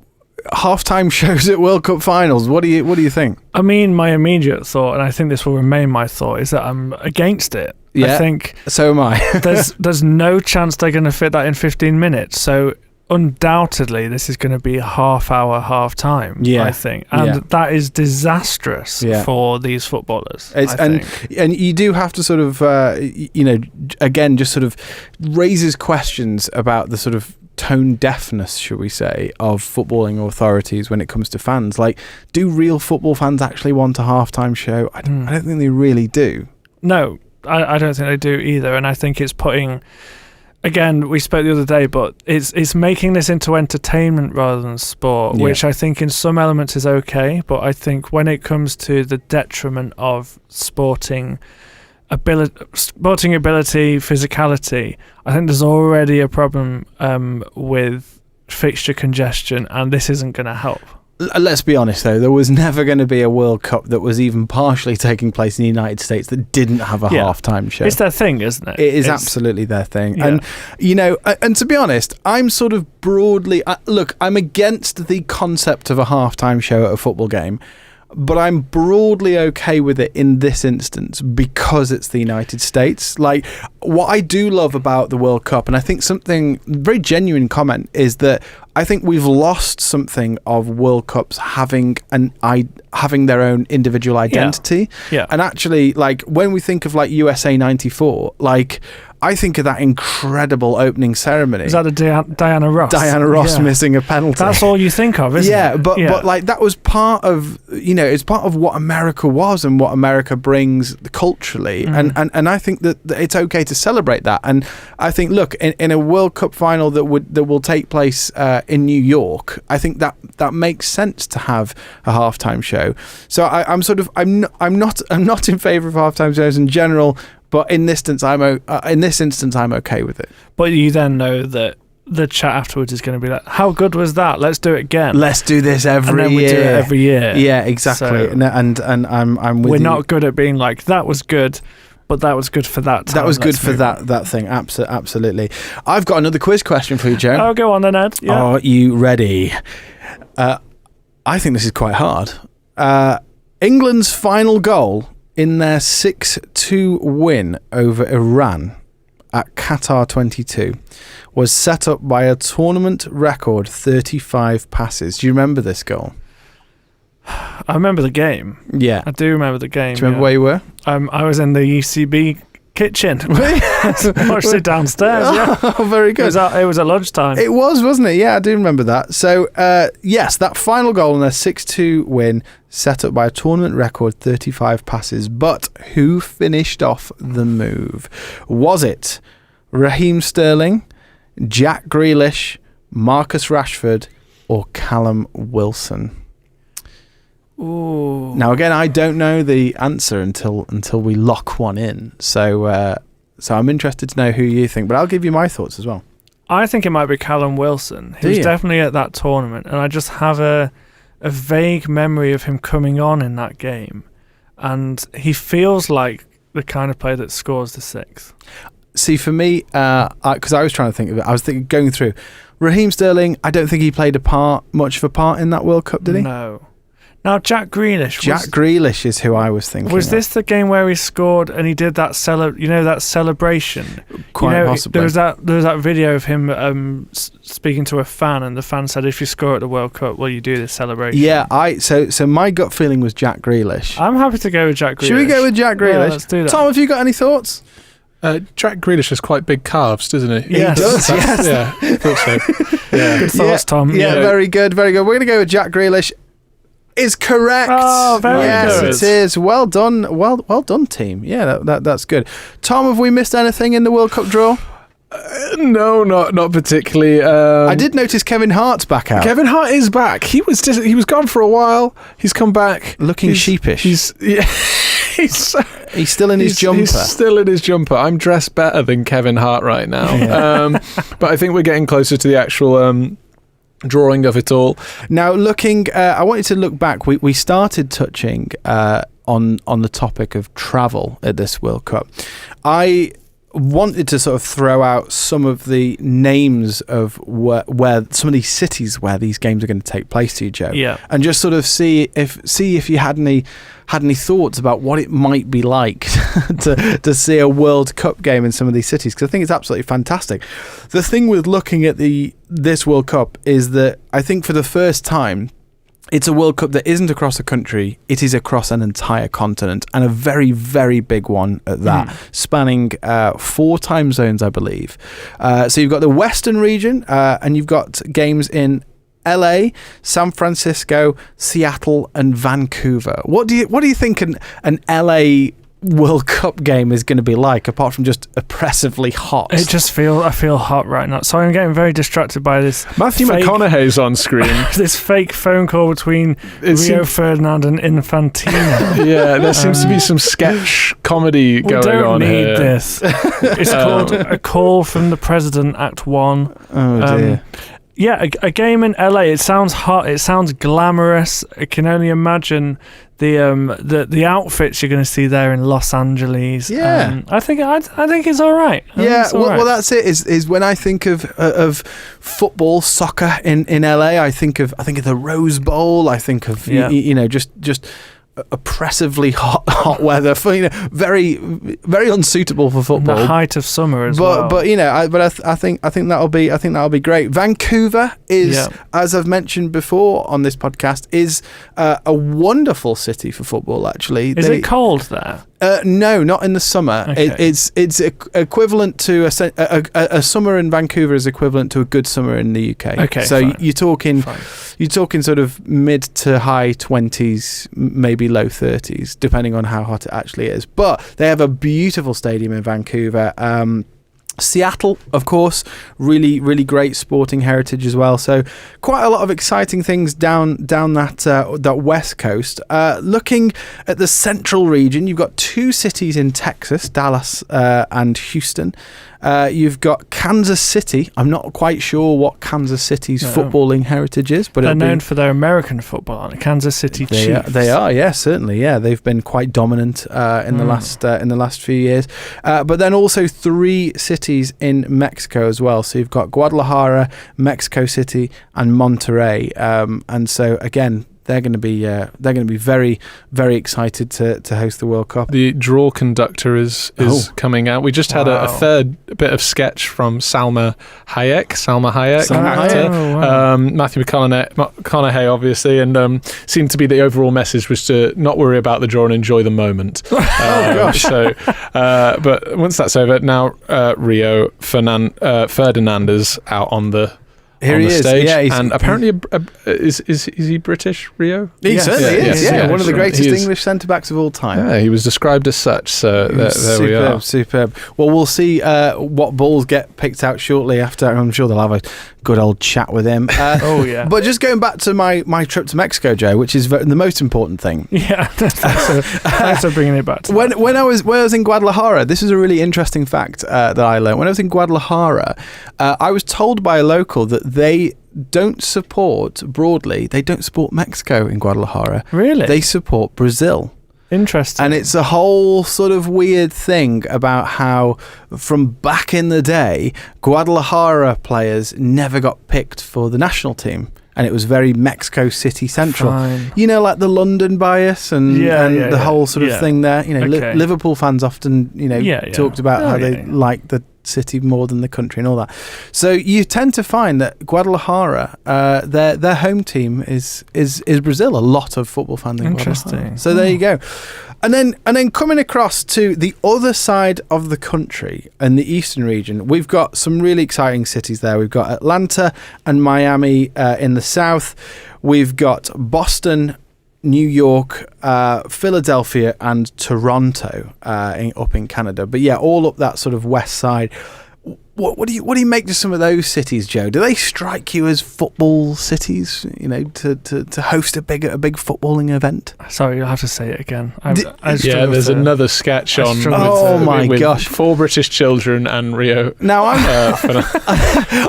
Halftime shows at World Cup finals. What do you think? I mean, my immediate thought, and I think this will remain my thought, is that I'm against it. Yeah, I think so am I. there's no chance they're going to fit that in 15 minutes. So undoubtedly, this is going to be a half-hour half-time. Yeah, I think, and that is disastrous for these footballers. And you do have to sort of, again, just sort of raises questions about the sort of tone deafness, should we say, of footballing authorities when it comes to fans. Like, do real football fans actually want a halftime show? I don't think they really do. No, I don't think they do either. And I think it's putting, again, we spoke the other day, but it's making this into entertainment rather than sport, which I think in some elements is okay. But I think when it comes to the detriment of sporting ability, physicality, I think there's already a problem with fixture congestion, and this isn't going to help. Let's be honest, though, there was never going to be a World Cup that was even partially taking place in the United States that didn't have a halftime show. It's their thing, isn't it? It's absolutely their thing. Yeah. And, and to be honest, I'm sort of broadly... look, I'm against the concept of a halftime show at a football game, but I'm broadly okay with it in this instance because it's the United States. Like, what I do love about the World Cup, and I think something very genuine comment, is that I think we've lost something of World Cups having their own individual identity. Yeah. And actually, like, when we think of like USA '94, like, I think of that incredible opening ceremony. Is that a Diana Ross? Diana Ross missing a penalty. That's all you think of, isn't it? But like, that was part of, it's part of what America was and what America brings culturally. And I think that it's okay to celebrate that. And I think, look, in a World Cup final that will take place in New York, I think that makes sense to have a halftime show. So I'm not in favour of halftime shows in general. But in this instance, I'm okay with it. But you then know that the chat afterwards is going to be like, "How good was that? Let's do it again. Let's do this every year." And then we do it every year. Yeah, exactly. So and I'm with we're you. not good at being like, "That was good," but that was good for that time. That was good for that thing. Absolutely. I've got another quiz question for you, Joe. Oh, go on then, Ed. Yeah. Are you ready? I think this is quite hard. England's final goal in their 6-2 win over Iran at Qatar 22 was set up by a tournament record 35 passes. Do you remember this goal? I remember the game. Yeah. I do remember the game. Do you remember where you were? I was in the UCB kitchen. Watched it downstairs. Yeah. Oh, very good. It was at lunchtime. It was, wasn't it? Yeah, I do remember that. So, yes, that final goal in their 6-2 win set up by a tournament record 35 passes. But who finished off the move? Was it Raheem Sterling, Jack Grealish, Marcus Rashford, or Callum Wilson? Ooh. Now, again, I don't know the answer until we lock one in. So I'm interested to know who you think, but I'll give you my thoughts as well. I think it might be Callum Wilson. He was definitely at that tournament, and I just have a vague memory of him coming on in that game, and he feels like the kind of player that scores the sixth. See, for me, because I was trying to think of it, I was going through Raheem Sterling. I don't think he played much of a part in that World Cup, did he? No. Now, Jack Grealish. Grealish is who I was thinking. Was this the game where he scored and he did that that celebration? Quite possibly. There was that video of him speaking to a fan, and the fan said, "If you score at the World Cup, will you do this celebration?" Yeah, so my gut feeling was Jack Grealish. I'm happy to go with Jack Grealish. Should we go with Jack Grealish? Yeah, let's do that. Tom, have you got any thoughts? Jack Grealish has quite big calves, doesn't he? Yes. He does, yes. Yeah, I thought so. Yeah. Good thoughts, Tom. Yeah, very good, very good. We're going to go with Jack Grealish. Is correct. Oh, very good. Yes, it is. Well done. Well done, team. Yeah, that's good. Tom, have we missed anything in the World Cup draw? No, not particularly. I did notice Kevin Hart's back out. Kevin Hart is back. He was gone for a while. He's come back, looking sheepish. He's still in his jumper. He's still in his jumper. I'm dressed better than Kevin Hart right now. Yeah. But I think we're getting closer to the actual drawing of it all. Now, I want you to look back. We started touching on the topic of travel at this World Cup, I wanted to sort of throw out some of the names of where some of these cities where these games are going to take place to you, Joe. Yeah. And just sort of see if you had any thoughts about what it might be like to see a World Cup game in some of these cities, because I think it's absolutely fantastic. The thing with looking at this World Cup is that I think for the first time, it's a World Cup that isn't across a country, it is across an entire continent, and a very, very big one at that, spanning 4 time zones, I believe. So you've got the Western region, and you've got games in LA, San Francisco, Seattle, and Vancouver. What do you think an LA World Cup game is going to be like, apart from just oppressively hot? I feel hot right now. Sorry, I'm getting very distracted by this. Matthew McConaughey's on screen. This fake phone call between Rio Ferdinand and Infantino. Yeah, there seems to be some sketch comedy going on here. We don't need this. It's called A Call from the President, Act 1. Oh dear. Yeah, a game in LA. It sounds hot. It sounds glamorous. I can only imagine the outfits you're going to see there in Los Angeles. Yeah, I think it's all right. Well, that's it. Is when I think of football, soccer in LA, I think of the Rose Bowl. I think of just oppressively hot weather for very, very unsuitable for football. The height of summer as well. But I think that'll be great. Vancouver is, as I've mentioned before on this podcast, is a wonderful city for football. Actually, is it cold there? No, not in the summer. Okay. It's equivalent to a summer in Vancouver is equivalent to a good summer in the UK. Okay, so fine. you're talking sort of mid to high 20s, maybe low 30s, depending on how hot it actually is. But they have a beautiful stadium in Vancouver. Seattle, of course, really, really great sporting heritage as well. So quite a lot of exciting things down that west coast. Looking at the central region, you've got 2 cities in Texas, Dallas and Houston. You've got Kansas City. I'm not quite sure what Kansas City's footballing heritage is, but they're known for their American football, aren't they? Kansas City Chiefs. They are, yeah, certainly, yeah. They've been quite dominant in the last few years. But then also 3 cities in Mexico as well. So you've got Guadalajara, Mexico City, and Monterrey. And so again, they're going to be very, very excited to host the World Cup. The draw conductor is coming out. We just had a third bit of sketch from Salma Hayek, Matthew McConaughey, obviously, and seemed to be the overall message was to not worry about the draw and enjoy the moment. Gosh! So, but once that's over, now Rio Ferdinand is out on the. Here on he the is, stage, yeah, and apparently is he British, Rio? He certainly is, yeah, one of the greatest English centre-backs of all time. Yeah, he was described as such, so there we are. Superb. Well, we'll see what balls get picked out shortly after. I'm sure they'll have a good old chat with him. But just going back to my trip to Mexico, Joe, which is the most important thing. Yeah, thanks for bringing it back to when I was in Guadalajara, this is a really interesting fact that I learned. When I was in Guadalajara, I was told by a local that they don't support Mexico in Guadalajara. Really? They support Brazil. Interesting. And it's a whole sort of weird thing about how from back in the day, Guadalajara players never got picked for the national team. And it was very Mexico City central. Fine. Like the London bias and the whole sort of thing there. Liverpool fans often, talked about how they like the city more than the country and all that. So you tend to find that Guadalajara, their home team is Brazil. A lot of football fans in Guadalajara. So there you go. And then coming across to the other side of the country and the eastern region, we've got some really exciting cities there. We've got Atlanta and Miami in the south. We've got Boston, New York, Philadelphia, and Toronto up in Canada. But yeah, all up that sort of west side. What do you make to some of those cities, Joe? Do they strike you as football cities? To host a big footballing event. Sorry, you'll have to say it again. There's another sketch on. Oh my gosh! 4 British children and Rio. Now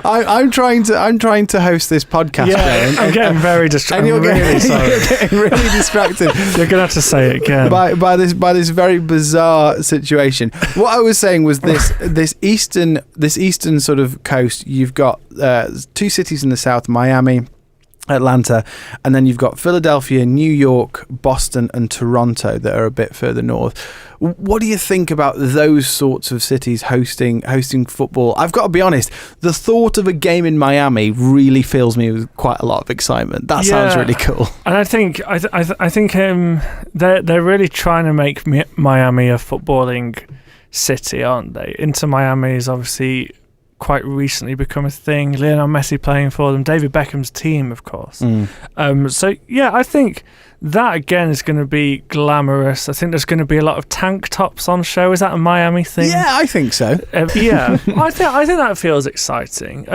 I'm trying to host this podcast. Yeah, I'm getting very distracted. You're getting really distracted. You're gonna have to say it again. By this very bizarre situation. What I was saying was this eastern sort of coast. You've got 2 cities in the south, Miami, Atlanta, and then you've got Philadelphia, New York, Boston, and Toronto that are a bit further north. What do you think about those sorts of cities hosting football? I've got to be honest, the thought of a game in Miami really fills me with quite a lot of excitement. That sounds really cool. And I think they're really trying to make Miami a footballing city, aren't they? Inter Miami is obviously quite recently become a thing. Lionel Messi playing for them, David Beckham's team, of course. So yeah, I think that again is going to be glamorous. I think there's going to be a lot of tank tops on show. Is that a Miami thing? Yeah, I think so. Yeah, I think that feels exciting.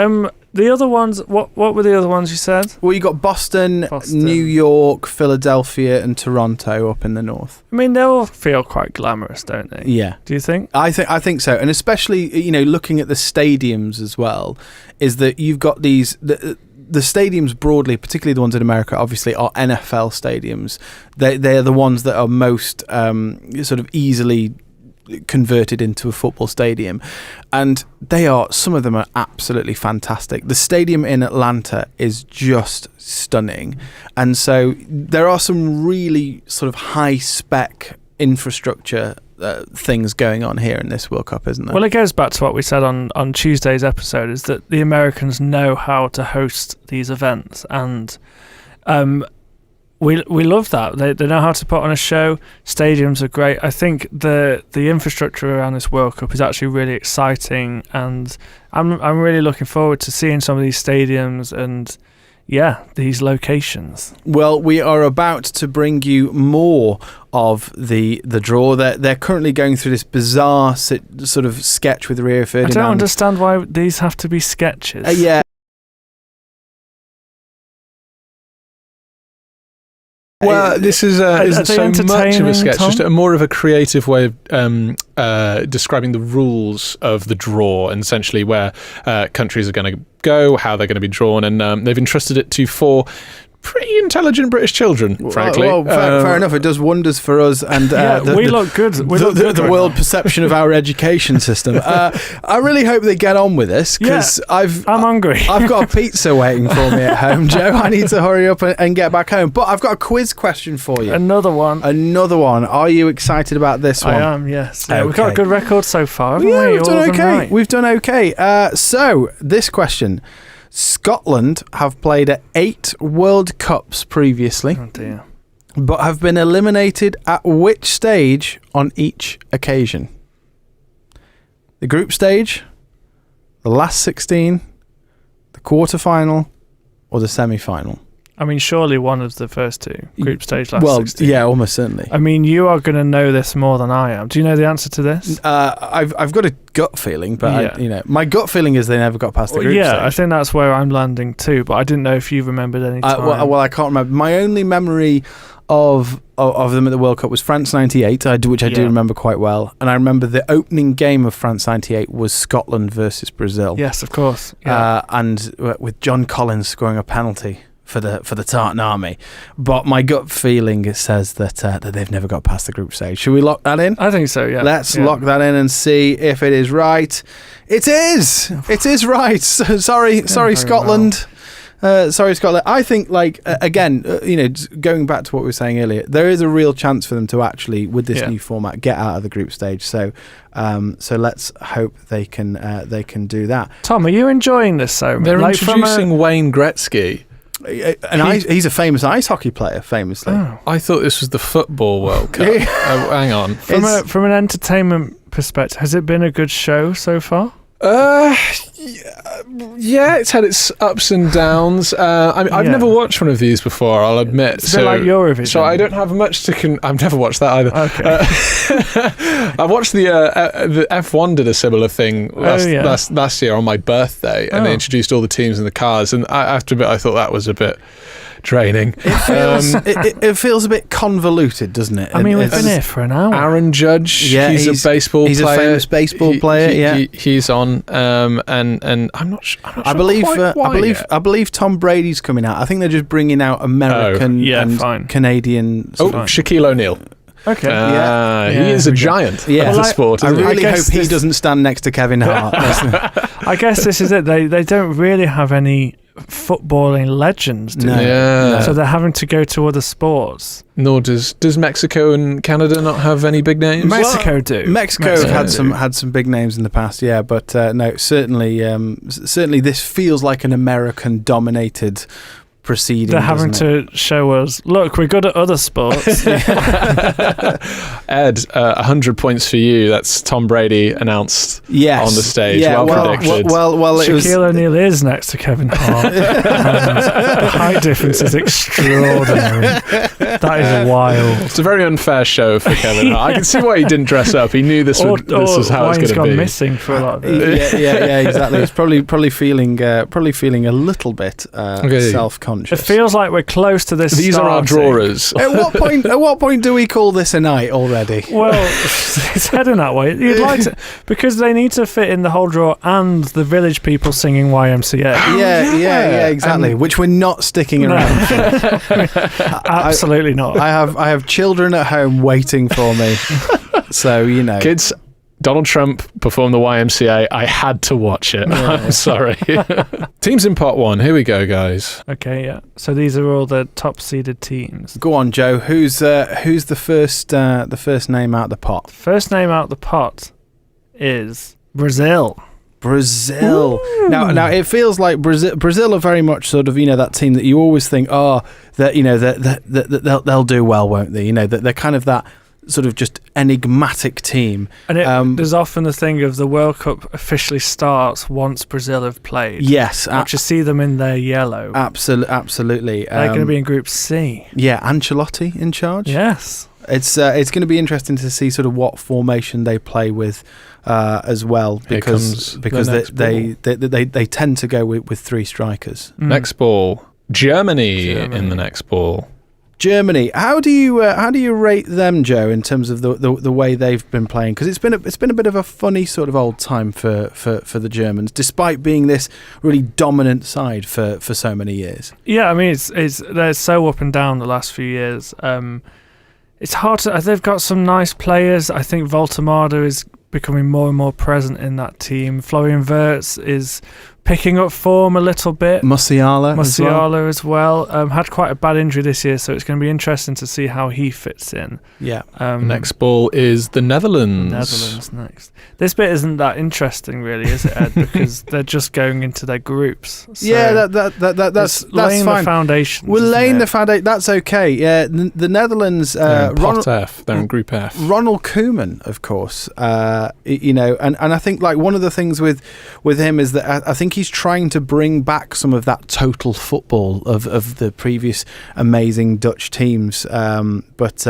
The other ones, what were the other ones you said? Well, you got Boston, New York, Philadelphia, and Toronto up in the north. I mean, they all feel quite glamorous, don't they? Yeah. Do you think? I think so, and especially looking at the stadiums as well, is that you've got these the stadiums broadly, particularly the ones in America, obviously are NFL stadiums. They're the ones that are most sort of easily converted into a football stadium, and some of them are absolutely fantastic. The stadium in Atlanta is just stunning, and so there are some really sort of high spec infrastructure things going on here in this World Cup, isn't there? Well, it goes back to what we said on Tuesday's episode, is that the Americans know how to host these events, and we love that. They know how to put on a show. Stadiums are great. I think the infrastructure around this World Cup is actually really exciting, and I'm really looking forward to seeing some of these stadiums and these locations. Well, we are about to bring you more of the draw. They're currently going through this bizarre sort of sketch with Rio Ferdinand. I don't understand why these have to be sketches. Yeah. Well, this isn't so much of a sketch, just more of a creative way of describing the rules of the draw, and essentially where countries are going to go, how they're going to be drawn, and they've entrusted it to 4 pretty intelligent British children, frankly. Well, fair enough. It does wonders for us, and we look good. The world perception of our education system. I really hope they get on with this, because I'm hungry. I've got a pizza waiting for me at home, Joe. I need to hurry up and get back home. But I've got a quiz question for you. Another one. Are you excited about this one? I am. Yes. Yeah, we've got a good record so far, haven't we? We've done okay. Right. We've done okay. So this question. Scotland have played at 8 World Cups previously, but have been eliminated at which stage on each occasion? The group stage, the last 16, the quarter-final, or the semi-final? I mean, surely one of the first 2, group stage, last 16. Yeah, almost certainly. I mean, you are going to know this more than I am. Do you know the answer to this? I've got a gut feeling, but my gut feeling is they never got past the group stage. I think that's where I'm landing too, but I didn't know if you remembered any time. Well, I can't remember. My only memory of them at the World Cup was France 98, which I do remember quite well, and I remember the opening game of France 98 was Scotland versus Brazil. Yes, of course. And with John Collins scoring a penalty for the Tartan Army, but my gut feeling says that they've never got past the group stage. Should we lock that in? I think so. Yeah. Let's lock that in and see if it is right. It is. It is right. Sorry, Scotland. Sorry, Scotland. I think, again, going back to what we were saying earlier, there is a real chance for them to actually, with this new format, get out of the group stage. So let's hope they can do that. Tom, are you enjoying this so much? They're introducing Wayne Gretzky. And he's a famous ice hockey player, famously. Oh. I thought this was the Football World Cup. Hang on. From an entertainment perspective, has it been a good show so far? Yeah, it's had its ups and downs. I've never watched one of these before, I'll admit. It's a bit like Eurovision. So I don't have much to... I've never watched that either. Okay. I watched the F1 did a similar thing last year on my birthday, and they introduced all the teams and the cars, and after a bit I thought that was a bit draining. It feels a bit convoluted, doesn't it? I mean, we've been here for an hour. Aaron Judge, he's a baseball player. He's a famous baseball player. He's on, and I'm not sure. I believe Tom Brady's coming out. I think they're just bringing out American and Canadian. Shaquille O'Neal. Okay. He is a giant of the sport. I really hope he doesn't stand next to Kevin Hart. I guess this is it. They don't really have any footballing legends, do they? Yeah. So they're having to go to other sports. Nor does Mexico and Canada not have any big names? Mexico do. Mexico had some big names in the past, but no, certainly this feels like an American dominated proceeding. They're having to show us, look, we're good at other sports. Ed, 100 points for you. That's Tom Brady announced on the stage. Well predicted. Well, Shaquille O'Neal is next to Kevin Hart. The height difference is extraordinary. That is wild. It's a very unfair show for Kevin Hart. I can see why he didn't dress up. He knew this was how it's going to be. He's gone missing for a lot of it. Yeah, exactly. He's probably feeling a little bit self-conscious. It feels like we're close to this. These are our drawers. At what point do we call this a night already? Well, it's heading that way. You'd like to, because they need to fit in the whole draw and the village people singing YMCA. Yeah, exactly. Which we're not sticking around for. Absolutely not. I have children at home waiting for me. So, Kids, Donald Trump performed the YMCA. I had to watch it. Yeah. I'm sorry. Teams in pot 1. Here we go, guys. Okay, yeah. So these are all the top-seeded teams. Go on, Joe. Who's the first name out the pot? First name out the pot is Brazil. Ooh. Now it feels like Brazil are very much sort of that team that you always think that they'll do well, won't they? That they're kind of that sort of just enigmatic team. And there's often the thing of the World Cup officially starts once Brazil have played. Yes. Don't you see them in their yellow? Absolutely. They're going to be in Group C. Yeah, Ancelotti in charge. Yes. It's going to be interesting to see sort of what formation they play with as well, because they tend to go with 3 strikers. Next ball, Germany in the next ball. Germany. How do you rate them, Joe, in terms of the way they've been playing? Because it's been a bit of a funny sort of old time for the Germans, despite being this really dominant side for so many years. Yeah, I mean they're so up and down the last few years. It's hard to. They've got some nice players. I think Voltemada is becoming more and more present in that team. Florian Wirtz is picking up form a little bit. Musiala as well. Had quite a bad injury this year, so it's going to be interesting to see how he fits in. Yeah. Next ball is the Netherlands. Netherlands next. This bit isn't that interesting, really, is it, Ed? Because they're just going into their groups. So that's laying fine. The foundation. We're laying the foundation. That's okay. Yeah, the Netherlands. They're in pot F. They're in Group F. Ronald Koeman, of course. And I think like one of the things with him is that I think he's trying to bring back some of that total football of the previous amazing Dutch teams. But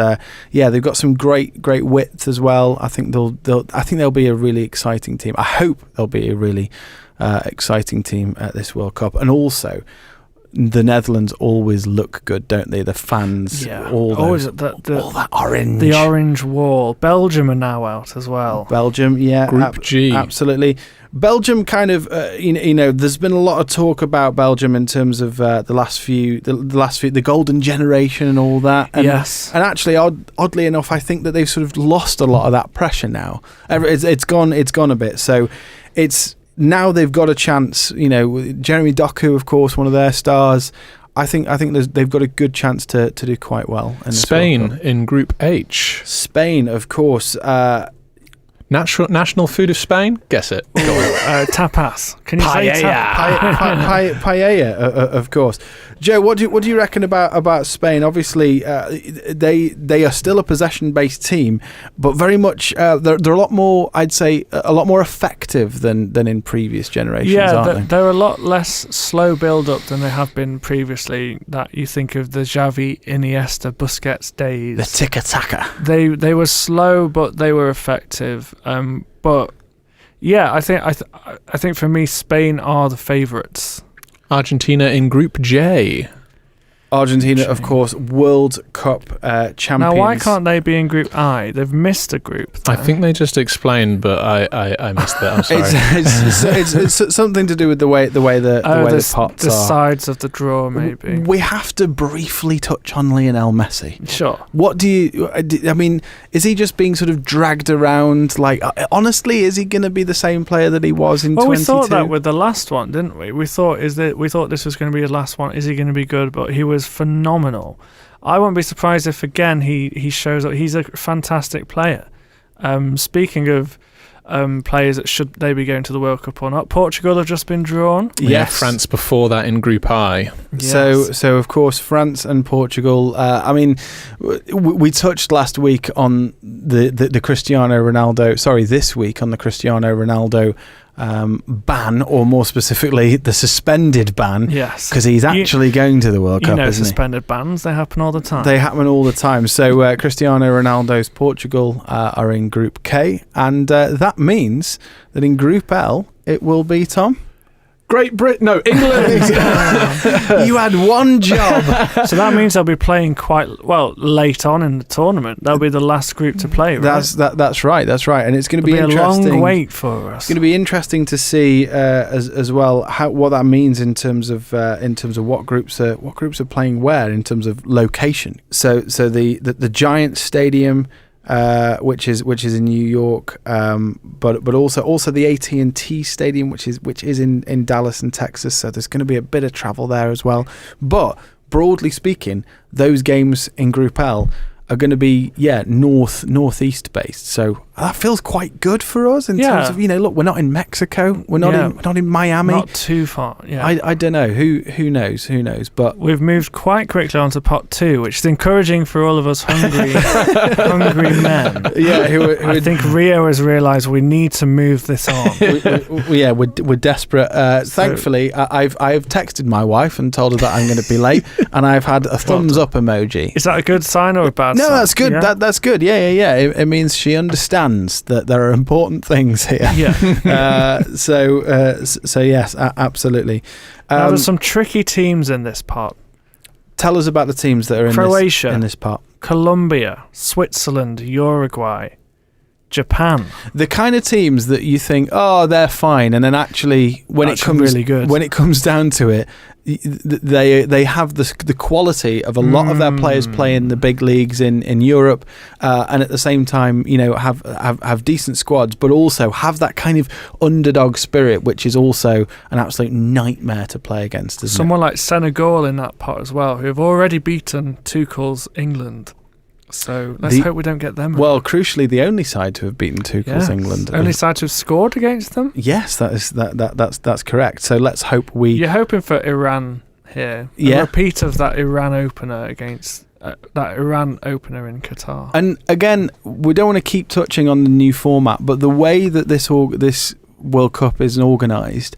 they've got some great width as well. I think they'll be a really exciting team. I hope they'll be a really exciting team at this World Cup. And also, the Netherlands always look good, don't they? The fans, all that orange. The orange wall. Belgium are now out as well. Belgium, Group G. Absolutely. Belgium kind of, there's been a lot of talk about Belgium in terms of the golden generation and all that. And, yes. And actually, oddly enough, I think that they've sort of lost a lot of that pressure now. It's gone a bit. So it's now they've got a chance. Jeremy Doku, of course, one of their stars. I think they've got a good chance to do quite well. Spain in Group H. Spain, of course. National food of Spain? Guess it. Go on. Tapas. Can you say Paella, of course. Joe, what do you reckon about Spain? Obviously, they are still a possession-based team, but very much they're a lot more. I'd say a lot more effective than in previous generations. Aren't they? They're a lot less slow build-up than they have been previously. That you think of the Xavi, Iniesta, Busquets days. The tiki-taka. They were slow, but they were effective. But yeah, I think for me, Spain are the favourites. Argentina in Group J. Argentina, of course, World Cup champions. Now, why can't they be in Group I? They've missed a group, though. I think they just explained, but I missed that. I'm sorry. it's something to do with the way the pots the are. sides of the draw, maybe. We have to briefly touch on Lionel Messi. Sure. What do you? I mean, is he just being sort of dragged around? Like, honestly, is he going to be the same player that he was in? Well, 22? we thought that with the last one, didn't we? We thought this was going to be his last one. Is he going to be good? But he was phenomenal. I won't be surprised if again he shows up. He's a fantastic player. Speaking of players that should they be going to the World Cup or not, Portugal have just been drawn. Yes, France before that in Group I. Yes. So of course France and Portugal. I mean, we touched last week on the Cristiano Ronaldo. Sorry, this week on the Cristiano Ronaldo ban, or more specifically, the suspended ban. Yes, because he's actually going to the World Cup. Suspended bans, they happen all the time. They happen all the time. So Cristiano Ronaldo's Portugal are in Group K, and that means that in Group L it will be Tom. Great Britain, no, England. You had one job. So that means they'll be playing quite late on in the tournament. They'll be the last group to play, right? That's right, and it's going to be interesting. A long wait for us. It's going to be interesting to see as well what that means in terms of what groups are playing where in terms of location. So the Giants Stadium, which is in New York, but also the AT&T Stadium, which is in Dallas and Texas. So there's going to be a bit of travel there as well. But broadly speaking, those games in Group L are going to be northeast based. So that feels quite good for us in terms of, look, we're not in Mexico, we're not in Miami, not too far. Yeah, I don't know who knows, but we've moved quite quickly onto pot 2, which is encouraging for all of us hungry men. Yeah, I think Rio has realised we need to move this on. We're desperate. Thankfully, I've texted my wife and told her that I'm going to be late, and I've had a thumbs up emoji. Is that a good sign or a bad sign? No, that's good. Yeah? That's good. Yeah. It means she understands that there are important things here. Yeah. So yes, absolutely. Now there's some tricky teams in this pot. Tell us about the teams that are Croatia, in this pot. Colombia, Switzerland, Uruguay, Japan. The kind of teams that you think, oh, they're fine, and then actually when it comes down to it, they have the quality of a lot of their players play in the big leagues in Europe, and at the same time, have decent squads, but also have that kind of underdog spirit, which is also an absolute nightmare to play against. Someone like Senegal in that pot as well, who have already beaten Tuchel's England. So let's hope we don't get them. Well, crucially, the only side to have beaten Tuchel's England. Only side to have scored against them. Yes, that's correct. So let's hope we. You're hoping for Iran here. A repeat of that Iran opener against that Iran opener in Qatar. And again, we don't want to keep touching on the new format, but the way that this World Cup is organised,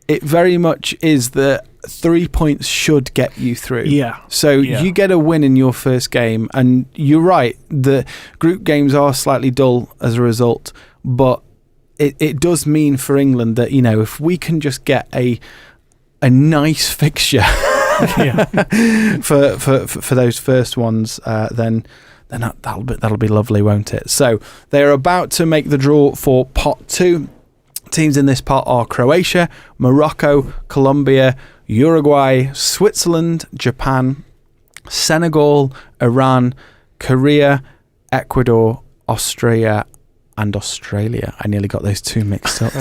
it very much is that 3 points should get you through. Yeah. So you get a win in your first game, and you're right, the group games are slightly dull as a result, but it does mean for England that, if we can just get a nice fixture for those first ones, then that'll be lovely, won't it? So they're about to make the draw for pot 2. Teams in this pot are Croatia, Morocco, Colombia, Uruguay, Switzerland, Japan, Senegal, Iran, Korea, Ecuador, Austria, and Australia. I nearly got those two mixed up.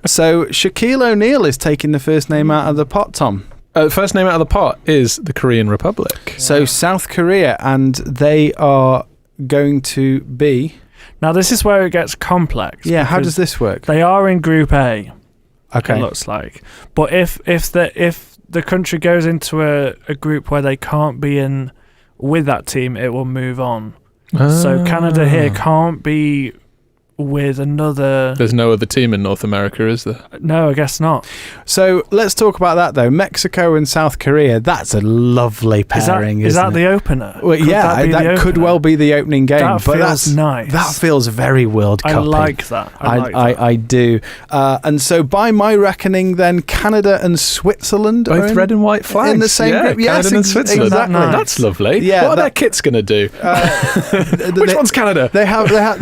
So Shaquille O'Neal is taking the first name out of the pot, Tom. First name out of the pot is the Korean Republic. So South Korea, and they are going to be... Now, this is where it gets complex. Yeah, how because does this work? They are in Group A. Okay. It looks like, but if the country goes into a group where they can't be in with that team, it will move on. So Canada here can't be with another. There's no other team in North America, is there? No, I guess not. So let's talk about that though. Mexico and South Korea. That's a lovely pairing. Is that isn't it? the opener? Well, that could well be the opening game. That but feels nice. That feels very World Cup. I like that. I do. And so, by my reckoning, then Canada and Switzerland both red and white flags in the same group. Yes, Canada and Switzerland. Exactly. That's lovely. Yeah, what are their kits going to do? Which one's Canada? They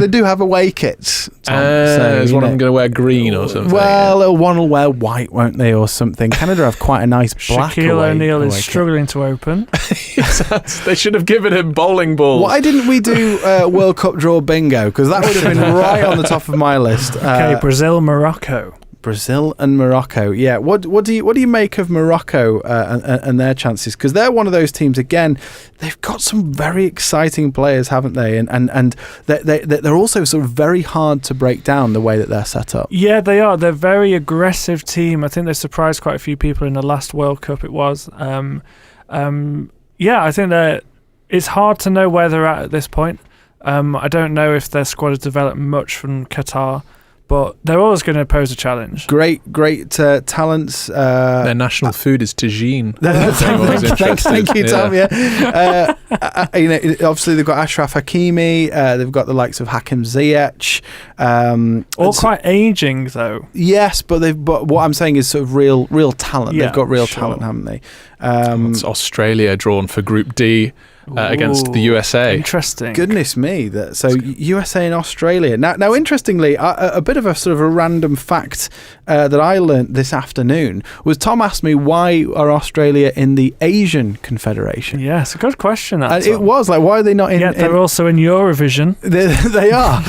do have away kits. Tom, is one of them going to wear green or something? Well, one will wear white, won't they, or something? Canada have quite a nice black Shaquille away O'Neal is kit. struggling to open. They should have given him bowling balls. Why didn't we do World Cup draw bingo? Because that would have been right on the top of my list. Okay, Brazil, Morocco. Brazil and Morocco. Yeah. What do you make of Morocco and their chances? Because they're one of those teams. Again, they've got some very exciting players, haven't they? And they're also sort of very hard to break down the way that they're set up. Yeah, they are. They're a very aggressive team. I think they surprised quite a few people in the last World Cup. It was. Yeah, I think it's hard to know where they're at this point. I don't know if their squad has developed much from Qatar. But they're always going to pose a challenge. Great talents. Their national food is tagine. Thank you, Tom. Yeah. Obviously they've got Ashraf Hakimi. They've got the likes of Hakim Ziyech. All quite aging, though. Yes, but what I'm saying is sort of real talent. Yeah, they've got real talent, haven't they? It's Australia drawn for Group D. Against the USA. Interesting. Goodness me! So USA and Australia. Now, interestingly, a bit of a sort of a random fact that I learnt this afternoon was Tom asked me why are Australia in the Asian Confederation? Yes, a good question. It was like, why are they not in? Yeah, they're also in Eurovision. They are.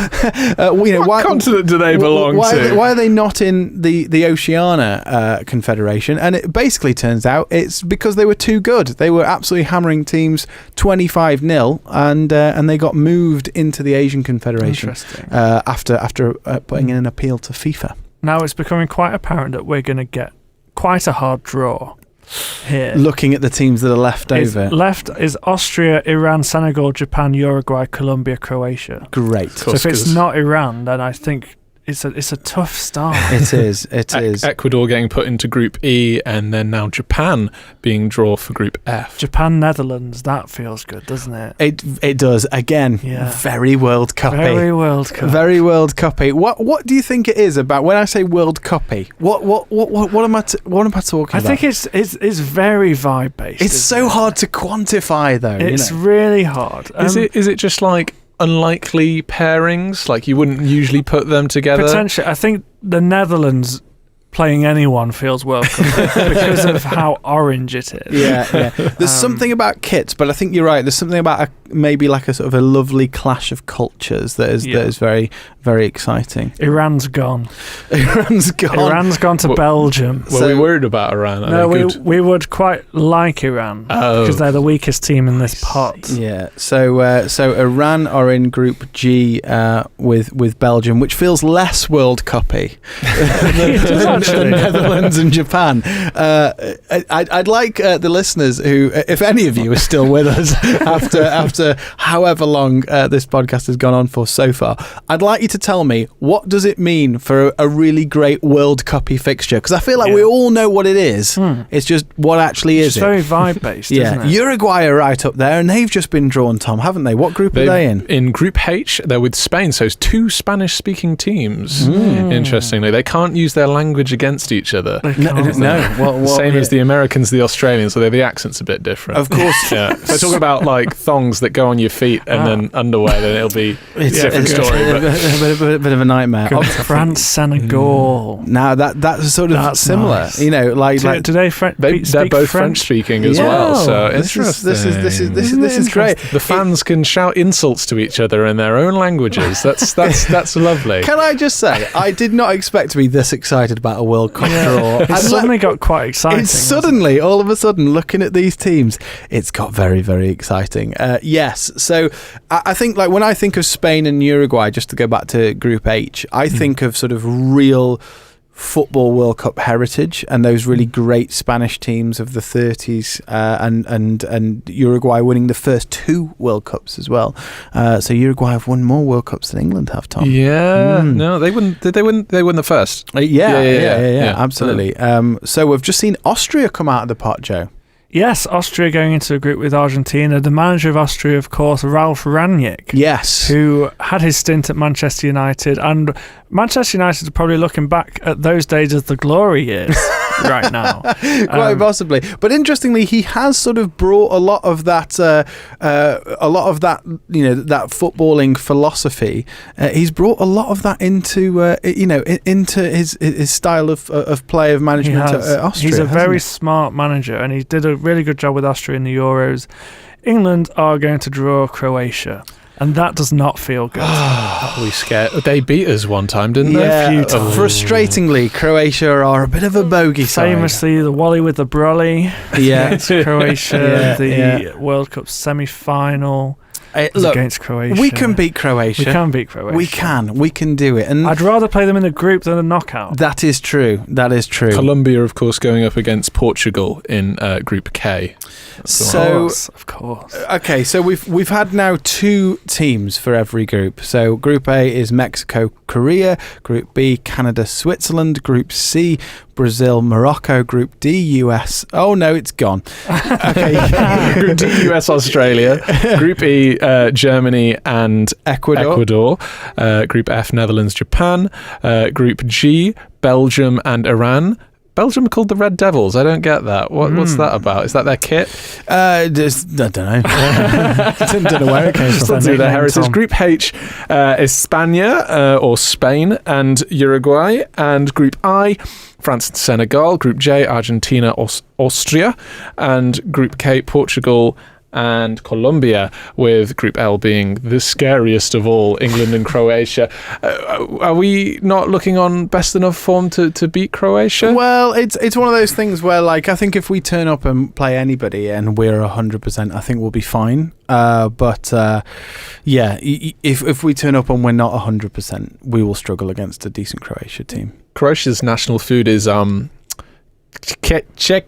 What continent do they belong to? Why are they not in the Oceania Confederation? And it basically turns out it's because they were too good. They were absolutely hammering teams 25-0, and they got moved into the Asian Confederation after putting in an appeal to FIFA. Now it's becoming quite apparent that we're going to get quite a hard draw here. Looking at the teams that are left over. Left is Austria, Iran, Senegal, Japan, Uruguay, Colombia, Croatia. Great. So if it's not Iran, then I think it's a tough start. It is. Ecuador getting put into Group E, and then now Japan being drawn for Group F. Japan, Netherlands, that feels good, doesn't it? It does. Again, very World Cup-y. Very World Cup. Very World Cup-y. What do you think it is about when I say World Cup-y? What am I talking about? I think it's very vibe based. It's so hard to quantify, though. It's really hard. Is it just like unlikely pairings, like you wouldn't usually put them together? Potentially. I think the Netherlands playing anyone feels World Cup because of how orange it is. Yeah. There's something about kits, but I think you're right. There's something about maybe like a sort of a lovely clash of cultures that is very, very exciting. Iran's gone. Iran's gone to Belgium. Were we worried about Iran? No, we would quite like Iran because they're the weakest team in this pot. Yeah. So Iran are in Group G with Belgium, which feels less World Cup-y than Netherlands and Japan. I'd like the listeners who, if any of you are still with us after however long this podcast has gone on for so far, I'd like you to tell me, what does it mean for a really great World Cup-y fixture? Because I feel like we all know what it is. It's just what actually is it. It's very vibe-based, isn't it? Uruguay are right up there, and they've just been drawn, Tom, haven't they? What group are they in? In Group H, they're with Spain, so it's two Spanish-speaking teams. Interestingly, they can't use their language against each other. No. Same as the Americans, the Australians, so the accent's a bit different. Of course. Yeah. So talking about like thongs that go on your feet and then underwear, then it'll be a different story. A bit of a nightmare. France, Senegal. Now that's sort of similar. Nice. You know, like they're both French speaking as well. So interesting. This is great. The fans can shout insults to each other in their own languages. That's lovely. Can I just say, I did not expect to be this excited about a a World Cup draw. It suddenly got quite exciting. It's suddenly, all of a sudden, looking at these teams, it's got very, very exciting. Yes, so I think like when I think of Spain and Uruguay, just to go back to Group H, I think of sort of real football World Cup heritage and those really great Spanish teams of the 30s and Uruguay winning the first 2 World Cups as well. So Uruguay have won more World Cups than England have, Tom. Yeah, no, they won. Did they win? They won the first. Yeah, absolutely. So we've just seen Austria come out of the pot, Joe. Yes, Austria going into a group with Argentina. The manager of Austria, of course, Ralf Rangnick. Yes. Who had his stint at Manchester United. And Manchester United are probably looking back at those days as the glory years right now. Quite possibly. But interestingly, he has sort of brought a lot of that, that footballing philosophy. He's brought a lot of that into, into his style of play, of management at Austria. He's a very smart manager, and he did a really good job with Austria in the Euros. England are going to draw Croatia, and that does not feel good. We scared. They beat us one time, didn't they? Yeah, frustratingly, Croatia are a bit of a bogey side. Famously, the Wally with the brolly against Croatia, World Cup semi-final. Look, against Croatia. We can beat Croatia. We can beat Croatia. We can do it. And I'd rather play them in a group than a knockout. That is true. Colombia, of course, going up against Portugal in Group K. Of course. Okay, so we've had now 2 teams for every group. So Group A is Mexico, Korea. Group B, Canada, Switzerland. Group C, Brazil, Morocco. Group D, US. Oh no, it's gone. Okay. Group D, US, Australia. Group E, Germany and Ecuador. Group F, Netherlands, Japan. Group G, Belgium and Iran. Belgium are called the Red Devils. I don't get that. What's that about? Is that their kit? I don't know. Don't know where it came from. Their heritage. Group H is Spain and Uruguay. And Group I, France and Senegal. Group J, Argentina, Austria. And Group K, Portugal and Colombia, with Group L being the scariest of all, England and Croatia. Are we not looking on best enough form to beat Croatia? Well, it's one of those things where, like, I think if we turn up and play anybody and we're 100%, I think we'll be fine. If we turn up and we're not 100%, we will struggle against a decent Croatia team. Croatia's national food is ketchup,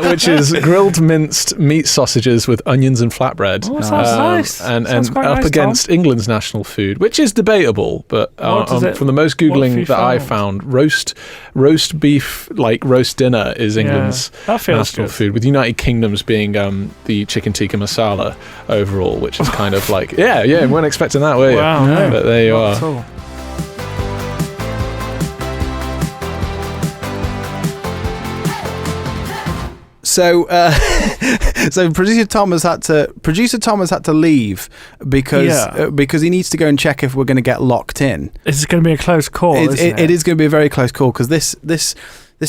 which is grilled minced meat sausages with onions and flatbread. Oh, sounds nice. And up nice, against Tom. England's national food, which is debatable, but from the most Googling that I found, roast beef, like roast dinner, is England's national food, with United Kingdom's being the chicken tikka masala overall, which is kind of like, you weren't expecting that, were you? Wow, no. But there you are. So producer Thomas had to leave because he needs to go and check if we're going to get locked in. It's going to be a close call. It is going to be a very close call, because this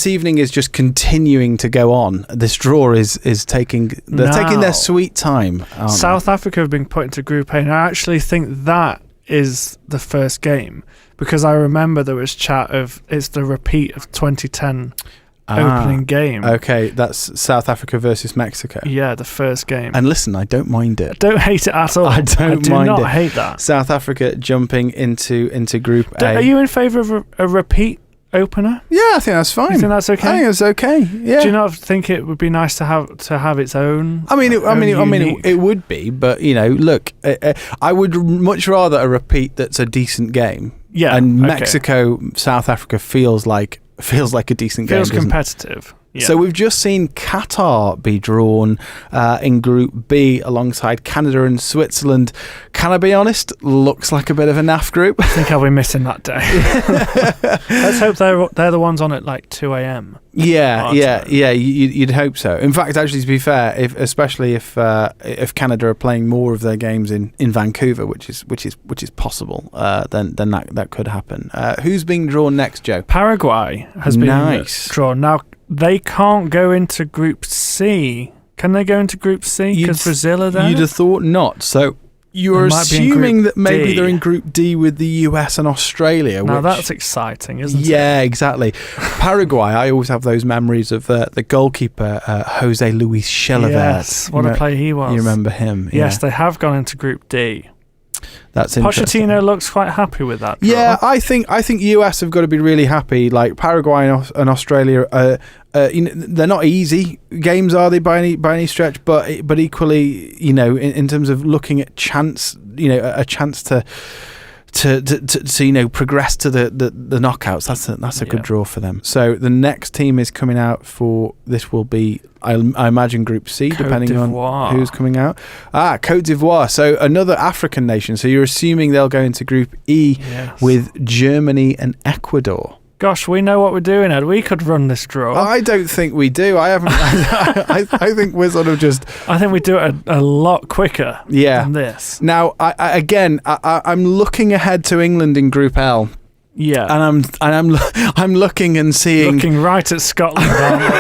evening is just continuing to go on. This draw is taking their sweet time. South Africa have been put into Group A, and I actually think that is the first game, because I remember there was chat of it's the repeat of 2010. Opening game. Okay, that's South Africa versus Mexico. Yeah, the first game. And listen, I don't mind it. I don't hate it at all. I do not hate that. South Africa jumping into Group A. Are you in favour of a repeat opener? Yeah, I think that's fine. You think that's okay? I think it's okay. Yeah. Do you not think it would be nice to have its own? It would be, but look, I would much rather a repeat that's a decent game. Yeah, and Mexico, South Africa feels like a decent game. Feels competitive. Yeah. So we've just seen Qatar be drawn in Group B alongside Canada and Switzerland. Can I be honest? Looks like a bit of a naff group. I think I'll be missing that day. Let's hope they're the ones on at like 2 a.m. Yeah. You'd hope so. In fact, actually, to be fair, especially if Canada are playing more of their games in Vancouver, which is possible, then that could happen. Who's being drawn next, Joe? Paraguay has been drawn. Now they can't go into Group C. Can they go into Group C because Brazil are there? You'd have thought not. So You're They might be in assuming Group that maybe D. they're in Group D with the US and Australia. Now which, that's exciting, isn't it? yeah, exactly. Paraguay, I always have those memories of the goalkeeper, Jose Luis Chilavert. Yes, what a player he was. You remember him? Yes, Yeah. they have gone into Group D. That's interesting. Pochettino looks quite happy with that draw. Yeah, I think US have got to be really happy. Like Paraguay and Australia, they're not easy games, are they by any stretch? But equally, in terms of looking at chance, a chance to progress to the knockouts. That's a good draw for them. So the next team is coming out for this will be I imagine Group C, depending on who's coming out. Côte d'Ivoire. So another African nation. So you're assuming they'll go into Group E with Germany and Ecuador. Gosh, we know what we're doing, Ed. We could run this draw. I don't think we do. I haven't. I think we're sort of just. I think we do it a lot quicker than this. Now, I'm looking ahead to England in Group L. Yeah, and I'm looking and seeing. Looking right at Scotland, aren't we?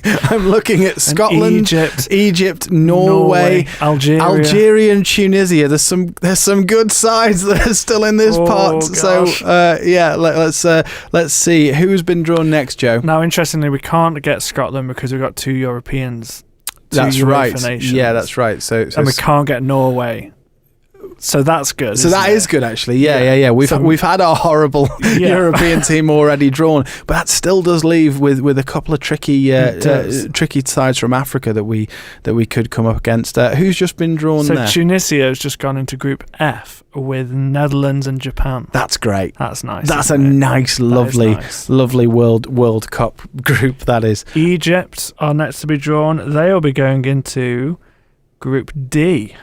I'm looking at Scotland, Egypt, Norway, Algeria, and Tunisia. There's some good sides that are still in this pot. Gosh. So let's see who's been drawn next, Joe. Now, interestingly, we can't get Scotland because we've got 2 Europeans. That's right. Nations. Yeah, that's right. So and we can't get Norway. So that's good. So that is good, actually. Yeah. We've had our horrible European team already drawn, but that still does leave with a couple of tricky sides from Africa that we could come up against. Who's just been drawn there? So Tunisia has just gone into Group F with Netherlands and Japan. That's great. That's nice. That's a nice, lovely World Cup group. That is. Egypt are next to be drawn. They'll be going into Group D.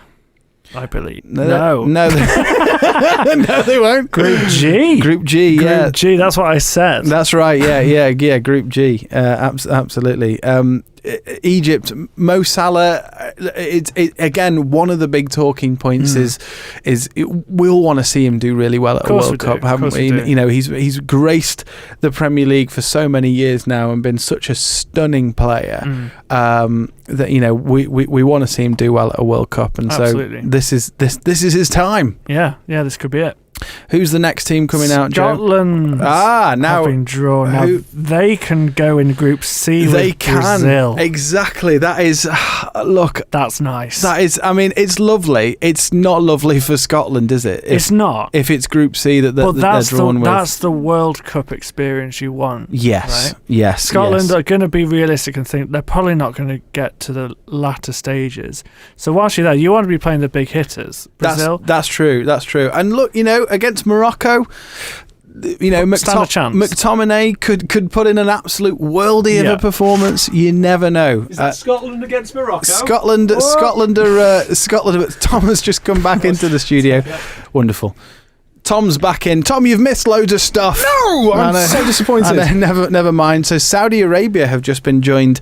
I believe. No, no, they won't. Group G. Group G. Group G. That's what I said. That's right. Yeah. Group G. Absolutely. Egypt, Mo Salah. It's again one of the big talking points is we'll want to see him do really well at a World Cup, haven't we? He's graced the Premier League for so many years now and been such a stunning player that we want to see him do well at a World Cup, and Absolutely. So this is his time. Yeah, this could be it. Who's the next team coming out, Joe? Scotland. Now have been drawn. Now they can go in Group C with Brazil. Exactly. That is. Look, that's nice. That is. I mean, it's lovely. It's not lovely for Scotland, is it? It's not. If it's Group C that they're drawn with. That's the World Cup experience you want. Yes. Right? Yes. Scotland are going to be realistic and think they're probably not going to get to the latter stages. So whilst you're there, you want to be playing the big hitters. Brazil. That's true. And look, against Morocco, McTominay could put in an absolute worldie of a performance. You never know. Is that Scotland against Morocco? Scotland. Tom has just come back into the studio. Wonderful. Tom's back in. Tom, you've missed loads of stuff. No, I'm so disappointed. Never mind. So Saudi Arabia have just joined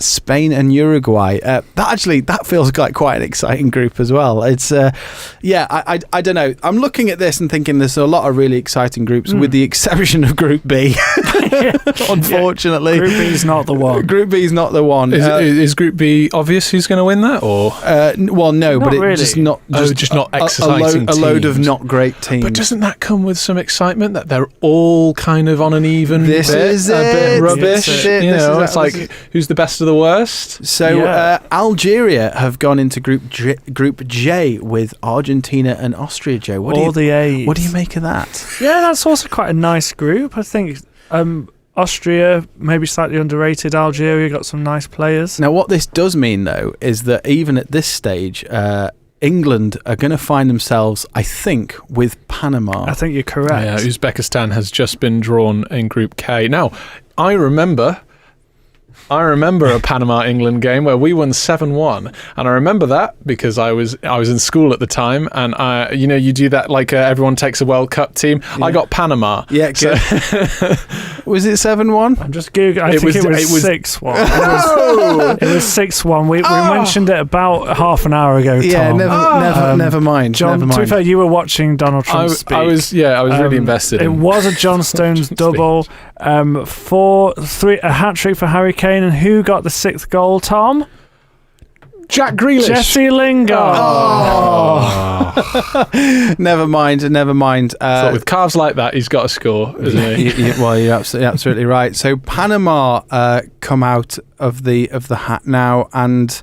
Spain and Uruguay. That feels like quite an exciting group as well. It's I don't know. I'm looking at this and thinking there's a lot of really exciting groups, with the exception of Group B. Unfortunately, Group B is not the one. Group B is not the one. Is Group B obvious who's going to win that, or? Well, no, not but really. Just not exciting. A load of not great teams. But doesn't that come with some excitement that they're all kind of on an even This bit? is a bit it. rubbish. This is it. It's like who's the best of the worst? So Algeria have gone into Group J with Argentina and Austria. Joe, what do you make of that? Yeah, that's also quite a nice group. I think Austria maybe slightly underrated. Algeria got some nice players. Now, what this does mean though is that even at this stage, England are going to find themselves, I think, with Panama. I think you're correct. Yeah, Uzbekistan has just been drawn in Group K. Now, I remember a Panama-England game where we won 7-1, and I remember that because I was in school at the time, and you do that like everyone takes a World Cup team. Yeah. I got Panama. Yeah, good. Was it 7-1? I'm just googling. I think it was 6-1. It was 6-1. We mentioned it about half an hour ago, Tom. Yeah, never mind. John, never mind. To be fair, you were watching Donald Trump speak. I was really invested. It was a John Stones double, a hat-trick for Harry Kane, and who got the 6th goal, Tom? Jack Grealish. Jesse Lingard. Never mind. Thought with calves like that, he's got to score, isn't he? Well, you're absolutely right. So Panama come out of the hat now, and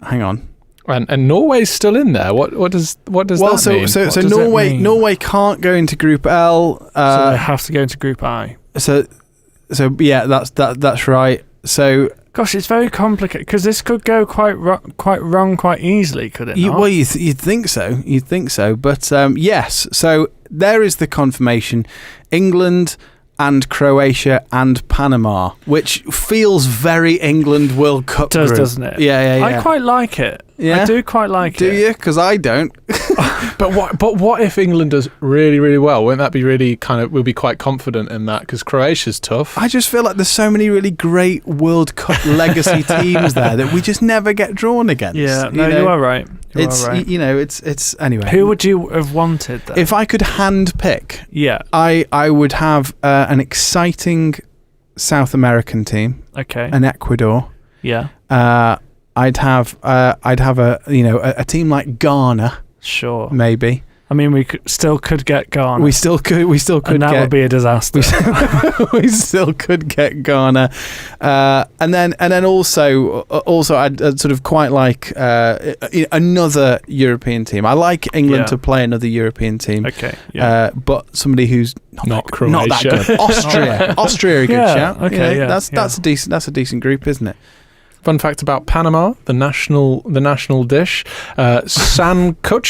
hang on. And Norway's still in there. What does that mean? So What does it mean? Norway can't go into Group L. So they have to go into Group I. So yeah, that's right. So Gosh, it's very complicated because this could go quite wrong quite easily, could it not? well, you'd think so. You'd think so. But yes, so there is the confirmation. England and Croatia and Panama, which feels very England World Cup Does, group. doesn't it? Yeah. I quite like it. Yeah? I do quite like it. Do you? Because I don't. But what if England does really, really well? Won't that be really we'll be quite confident in that? Because Croatia's tough. I just feel like there's so many really great World Cup legacy teams there that we just never get drawn against. Yeah, no, you are right. You are right. It's anyway. Who would you have wanted then? If I could hand pick, yeah. I would have an exciting South American team, Okay. an Ecuador. Yeah. I'd have a team like Ghana, Sure. maybe. I mean, we still could get Ghana. We still could and that would be a disaster. we still could get Ghana, and then also I'd sort of quite like another European team. I like England to play another European team. Okay, yeah. But somebody who's not Croatia, not that good. Austria, a good shout. Okay, that's a decent group, isn't it? Fun fact about Panama: the national dish, sancocho,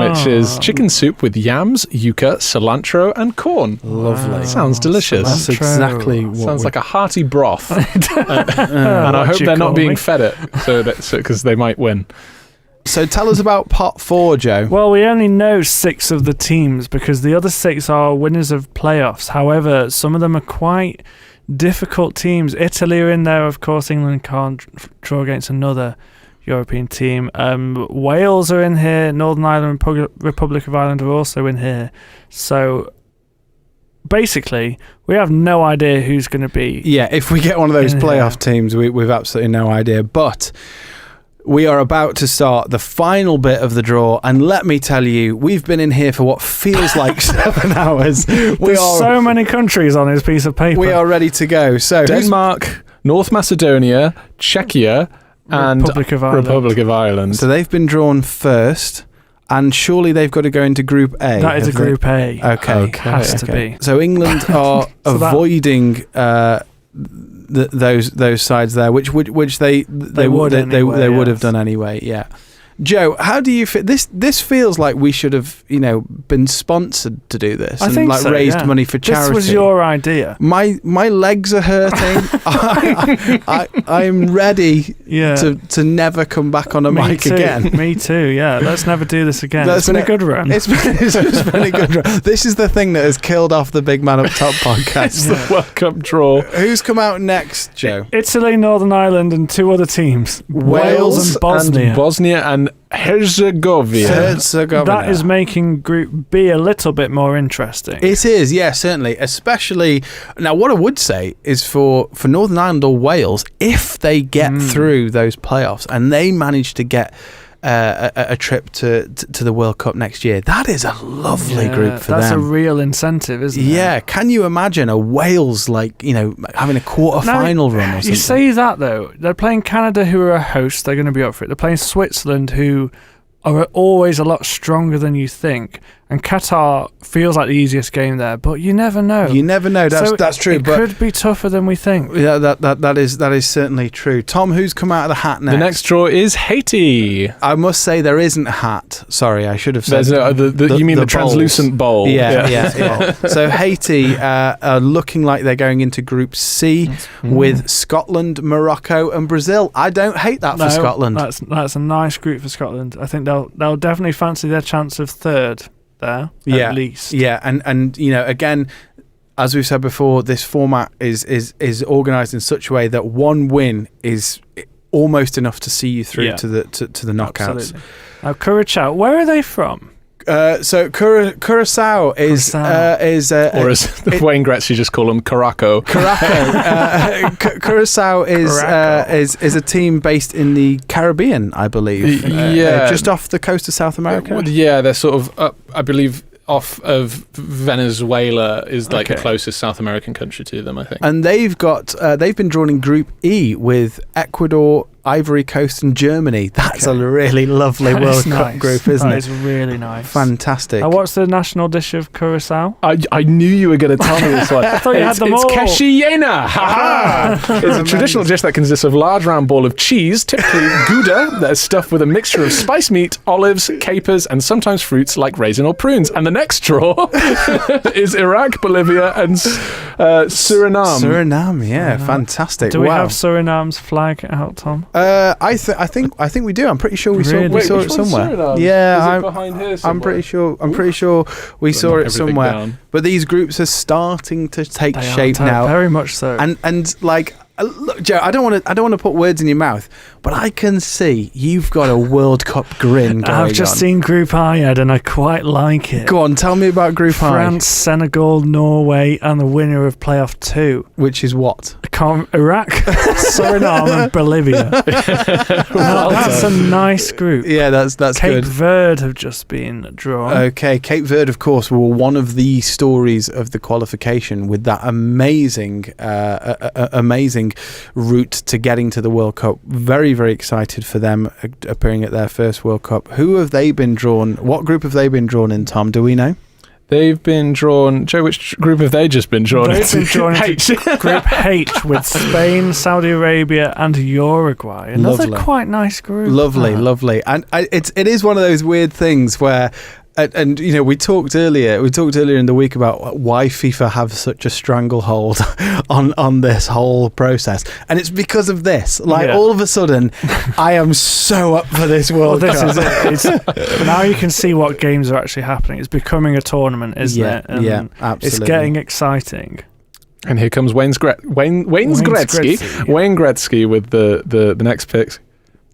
which is chicken soup with yams, yuca, cilantro, and corn. Lovely. Sounds delicious. That's exactly what sounds like a hearty broth. And I hope they're not being fed it, because they might win. So tell us about pot 4, Joe. Well, we only know 6 of the teams because the other 6 are winners of playoffs. However, some of them are quite difficult teams. Italy are in there, of course. England can't draw against another European team. Wales are in here. Northern Ireland and Republic of Ireland are also in here. So basically, we have no idea who's going to be. Yeah, if we get one of those playoff teams, we've absolutely no idea. But we are about to start the final bit of the draw, and let me tell you, we've been in here for what feels like 7 hours. There's so many countries on this piece of paper. We are ready to go. So Denmark, North Macedonia, Czechia, and Republic of Ireland. So they've been drawn first, and surely they've got to go into Group A. That is a Group A. Okay. Has to be. So England are avoiding those sides there, which they would have done anyway. Yeah. Joe, how do you feel? This feels like we should have, been sponsored to do this. I think so, raised money for charity. This was your idea. My legs are hurting. I'm ready to never come back on a mic again. Me too. Yeah, let's never do this again. It's been a good run. It's been a good run. This is the thing that has killed off the Big Man Up Top podcast. It's the World Cup draw. Who's come out next, Joe? Italy, Northern Ireland, and 2 other teams: Wales and Bosnia. And Herzegovina. That is making Group B a little bit more interesting. It is, yeah, certainly. Especially now, what I would say is for Northern Ireland or Wales, if they get through those playoffs and they manage to get a trip to the World Cup next year, that is a lovely group for them. That's a real incentive, isn't it? Yeah. Can you imagine a Wales having a quarter-final run or something? You say that, though. They're playing Canada, who are a host. They're going to be up for it. They're playing Switzerland, who are always a lot stronger than you think. And Qatar feels like the easiest game there, but you never know. You never know. That's true. It could be tougher than we think. Yeah, that is certainly true. Tom, who's come out of the hat next? The next draw is Haiti. I must say there isn't a hat. Sorry, I should have said. You mean the translucent bowl? Yeah. So Haiti are looking like they're going into Group C with Scotland, Morocco, and Brazil. I don't hate that for Scotland. That's a nice group for Scotland. I think they'll definitely fancy their chance of third. There, at least. Yeah, and again, as we've said before, this format is organised in such a way that one win is almost enough to see you through to the knockouts. Absolutely. Now, Curacao, where are they from? So Curacao is or as Wayne Gretzky just call them, Caraco. Curacao is a team based in the Caribbean, I believe. Just off the coast of South America. They're sort of up, I believe, off of Venezuela is like the closest South American country to them, I think. And they've been drawn in Group E with Ecuador, Ivory Coast and Germany. That's a really lovely World Cup group, isn't it? That is really nice. Fantastic. What's the national dish of Curacao? I knew you were going to tell me this one. I thought you had them all. It's Keshiyena. It's a traditional dish that consists of a large round ball of cheese, typically Gouda, that is stuffed with a mixture of spiced meat, olives, capers, and sometimes fruits like raisin or prunes. And the next draw is Iraq, Bolivia, and Suriname. Suriname, fantastic. Do we have Suriname's flag out, Tom? I think we do. I'm pretty sure we saw it somewhere. Suriname? Yeah, behind here I'm pretty sure we saw it somewhere. Down. But these groups are starting to take shape now, very much so. And like, look, Joe, I don't want to put words in your mouth, but I can see you've got a World Cup grin going on. I've just seen Group I, Ed, and I quite like it. Go on, tell me about Group I. France, Senegal, Norway, and the winner of Playoff 2. Which is what? Iraq, Suriname, and Bolivia. That's a nice group. Yeah, that's Cape good. Verde have just been drawn. Okay, Cape Verde, of course, were one of the stories of the qualification with that amazing route to getting to the World Cup. Very, very excited for them appearing at their first World Cup. Who have they been drawn? What group have they been drawn in, Tom? Do we know? They've been drawn... Joe, which group have they just been drawn They've into? been drawn into Group H with Spain, Saudi Arabia and Uruguay. Another quite nice group. Lovely. And it is one of those weird things where... And you know, we talked earlier in the week about why FIFA have such a stranglehold on this whole process, and it's because of this. All of a sudden, I am so up for this World Cup. This is it. Now you can see what games are actually happening. It's becoming a tournament, isn't it? And absolutely. It's getting exciting. And here comes Wayne Gretzky with the next picks.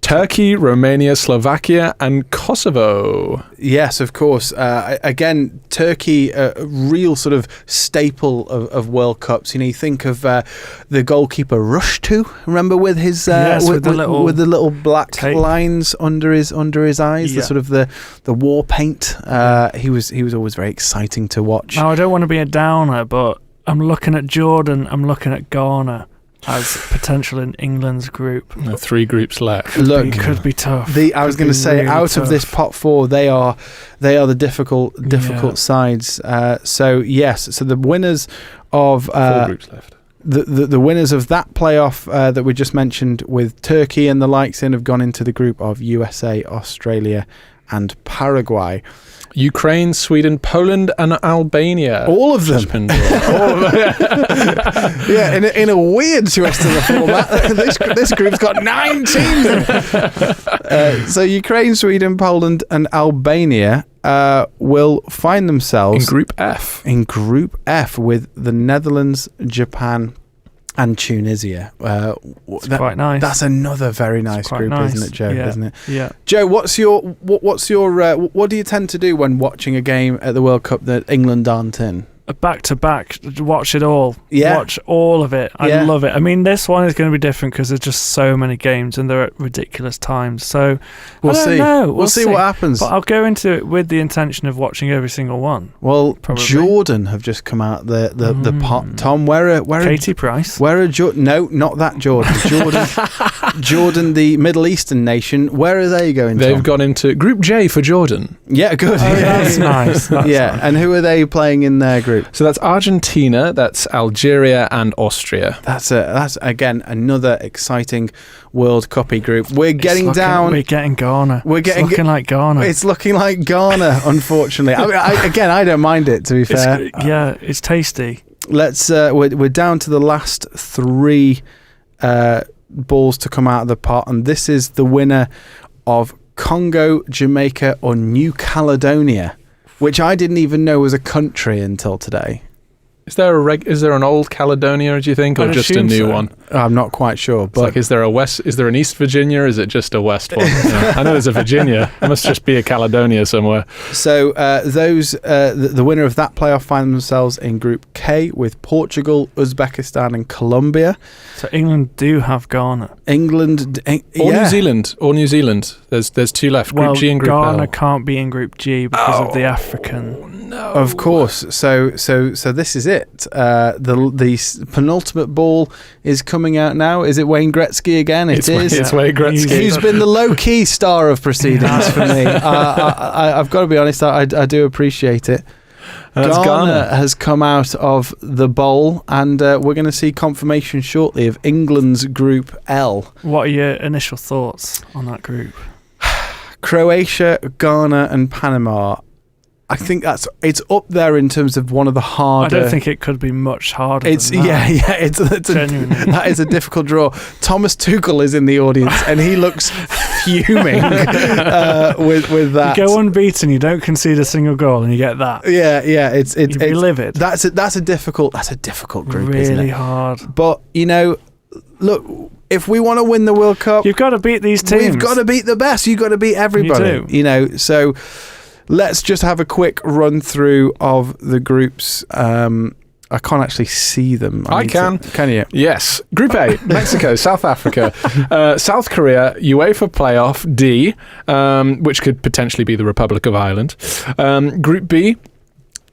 Turkey, Romania, Slovakia, and Kosovo. Yes, of course. Again, Turkey, a real sort of staple of World Cups. You know, you think of the goalkeeper Rushtu. Remember with his with the little black tape lines under his eyes, the sort of the war paint. He was always very exciting to watch. Now, I don't want to be a downer, but I'm looking at Jordan. I'm looking at Ghana as potential in England's group. 3 groups left. Could be tough. I was going to say, really out of this pot 4, they are the difficult sides. So the winners of 4 groups left. The winners of that playoff that we just mentioned with Turkey and the likes have gone into the group of USA, Australia, and Paraguay. Ukraine, Sweden, Poland, and Albania. All of them. Yeah, in a weird twist of the format, this group's got 9 teams in it. So Ukraine, Sweden, Poland, and Albania will find themselves in Group F. In Group F with the Netherlands, Japan, and Tunisia. It's quite nice. That's another very nice group, isn't it, Joe? Isn't it? Yeah. Joe, what do you tend to do when watching a game at the World Cup that England aren't in? Back to back, watch it all. Yeah. Watch all of it. I love it. I mean, this one is going to be different because there's just so many games and they're at ridiculous times. So we'll see. We'll see what happens. But I'll go into it with the intention of watching every single one. Well, probably. Jordan have just come out the pot. Tom, where Katie Price? No, not that Jordan. Jordan, the Middle Eastern nation. Where are they going? They've gone into Group J for Jordan. Yeah, good. That's nice. And who are they playing in their group? So that's Argentina, that's Algeria, and Austria. That's again another exciting World Cup-y group. We're getting Ghana. It's looking like Ghana. It's looking like Ghana, unfortunately. I don't mind it, to be fair. It's tasty. We're down to the last 3 balls to come out of the pot, and this is the winner of Congo, Jamaica, or New Caledonia, which I didn't even know was a country until today. Is there an old Caledonia, do you think, or I'd just a assume new so. one? I'm not quite sure, But but is there an East Virginia? Or is it just a West one? Yeah. I know there's a Virginia. There must just be a Caledonia somewhere. so the winner of that playoff find themselves in Group K with Portugal, Uzbekistan, and Colombia. So England do have Ghana. England, Or New Zealand. There's two left. Group Well, G and Group Ghana L. can't be in Group G because of the African. No. Of course. So this is it. The penultimate ball is coming out now. Is it Wayne Gretzky again? It's is. Wayne Gretzky. He's been the low-key star of proceedings for me. I've got to be honest, I do appreciate it. That's Ghana has come out of the bowl, and we're going to see confirmation shortly of England's Group L. What are your initial thoughts on that group? Croatia, Ghana, and Panama. I think it's up there in terms of one of the harder. I don't think it could be much harder. It's than that. it's Genuinely. that is a difficult draw. Thomas Tuchel is in the audience, and he looks fuming with that. You go unbeaten, you don't concede a single goal, and you get that. Yeah, it's You'd be livid. That's a difficult group, isn't Really it? hard. But look, if we want to win the World Cup, You've got to beat these teams. we've got to beat the best. You've got to beat everybody. You do. So let's just have a quick run through of the groups. I can't actually see them. I can. Can you? Yes. Group A, Mexico, South Africa, South Korea, UEFA Playoff D, which could potentially be the Republic of Ireland. Group B,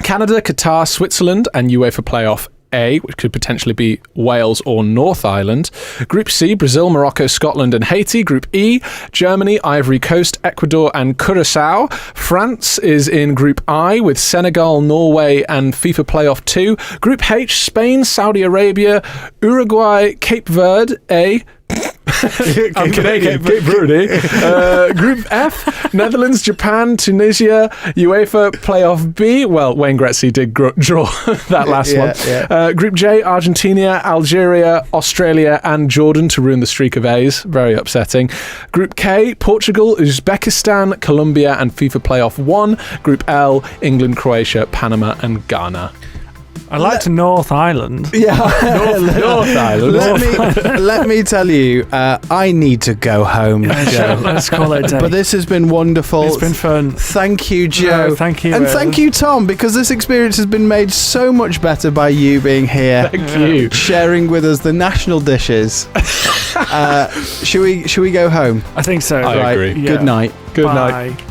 Canada, Qatar, Switzerland, and UEFA Playoff A, which could potentially be Wales or North Ireland. Group C, Brazil, Morocco, Scotland, and Haiti. Group E, Germany, Ivory Coast, Ecuador, and Curaçao. France is in Group I with Senegal, Norway, and FIFA Playoff 2. Group H, Spain, Saudi Arabia, Uruguay, Cape Verde A. I'm Canadian. Cape Verde. Group F, Netherlands, Japan, Tunisia, UEFA Playoff B. Well, Wayne Gretzky did draw that last one. Yeah. Group J, Argentina, Algeria, Australia, and Jordan to ruin the streak of A's. Very upsetting. Group K, Portugal, Uzbekistan, Colombia, and FIFA Playoff 1. Group L, England, Croatia, Panama, and Ghana. I like to North Ireland. Yeah, North Ireland. Let me tell you, I need to go home, Joe. Let's call it a day. But this has been wonderful. It's been fun. Thank you, Joe. No, thank you. And thank you, Tom, because this experience has been made so much better by you being here. Thank you. Sharing with us the national dishes. Should we go home? I think so. I agree. Yeah. Good night. Good Bye. night.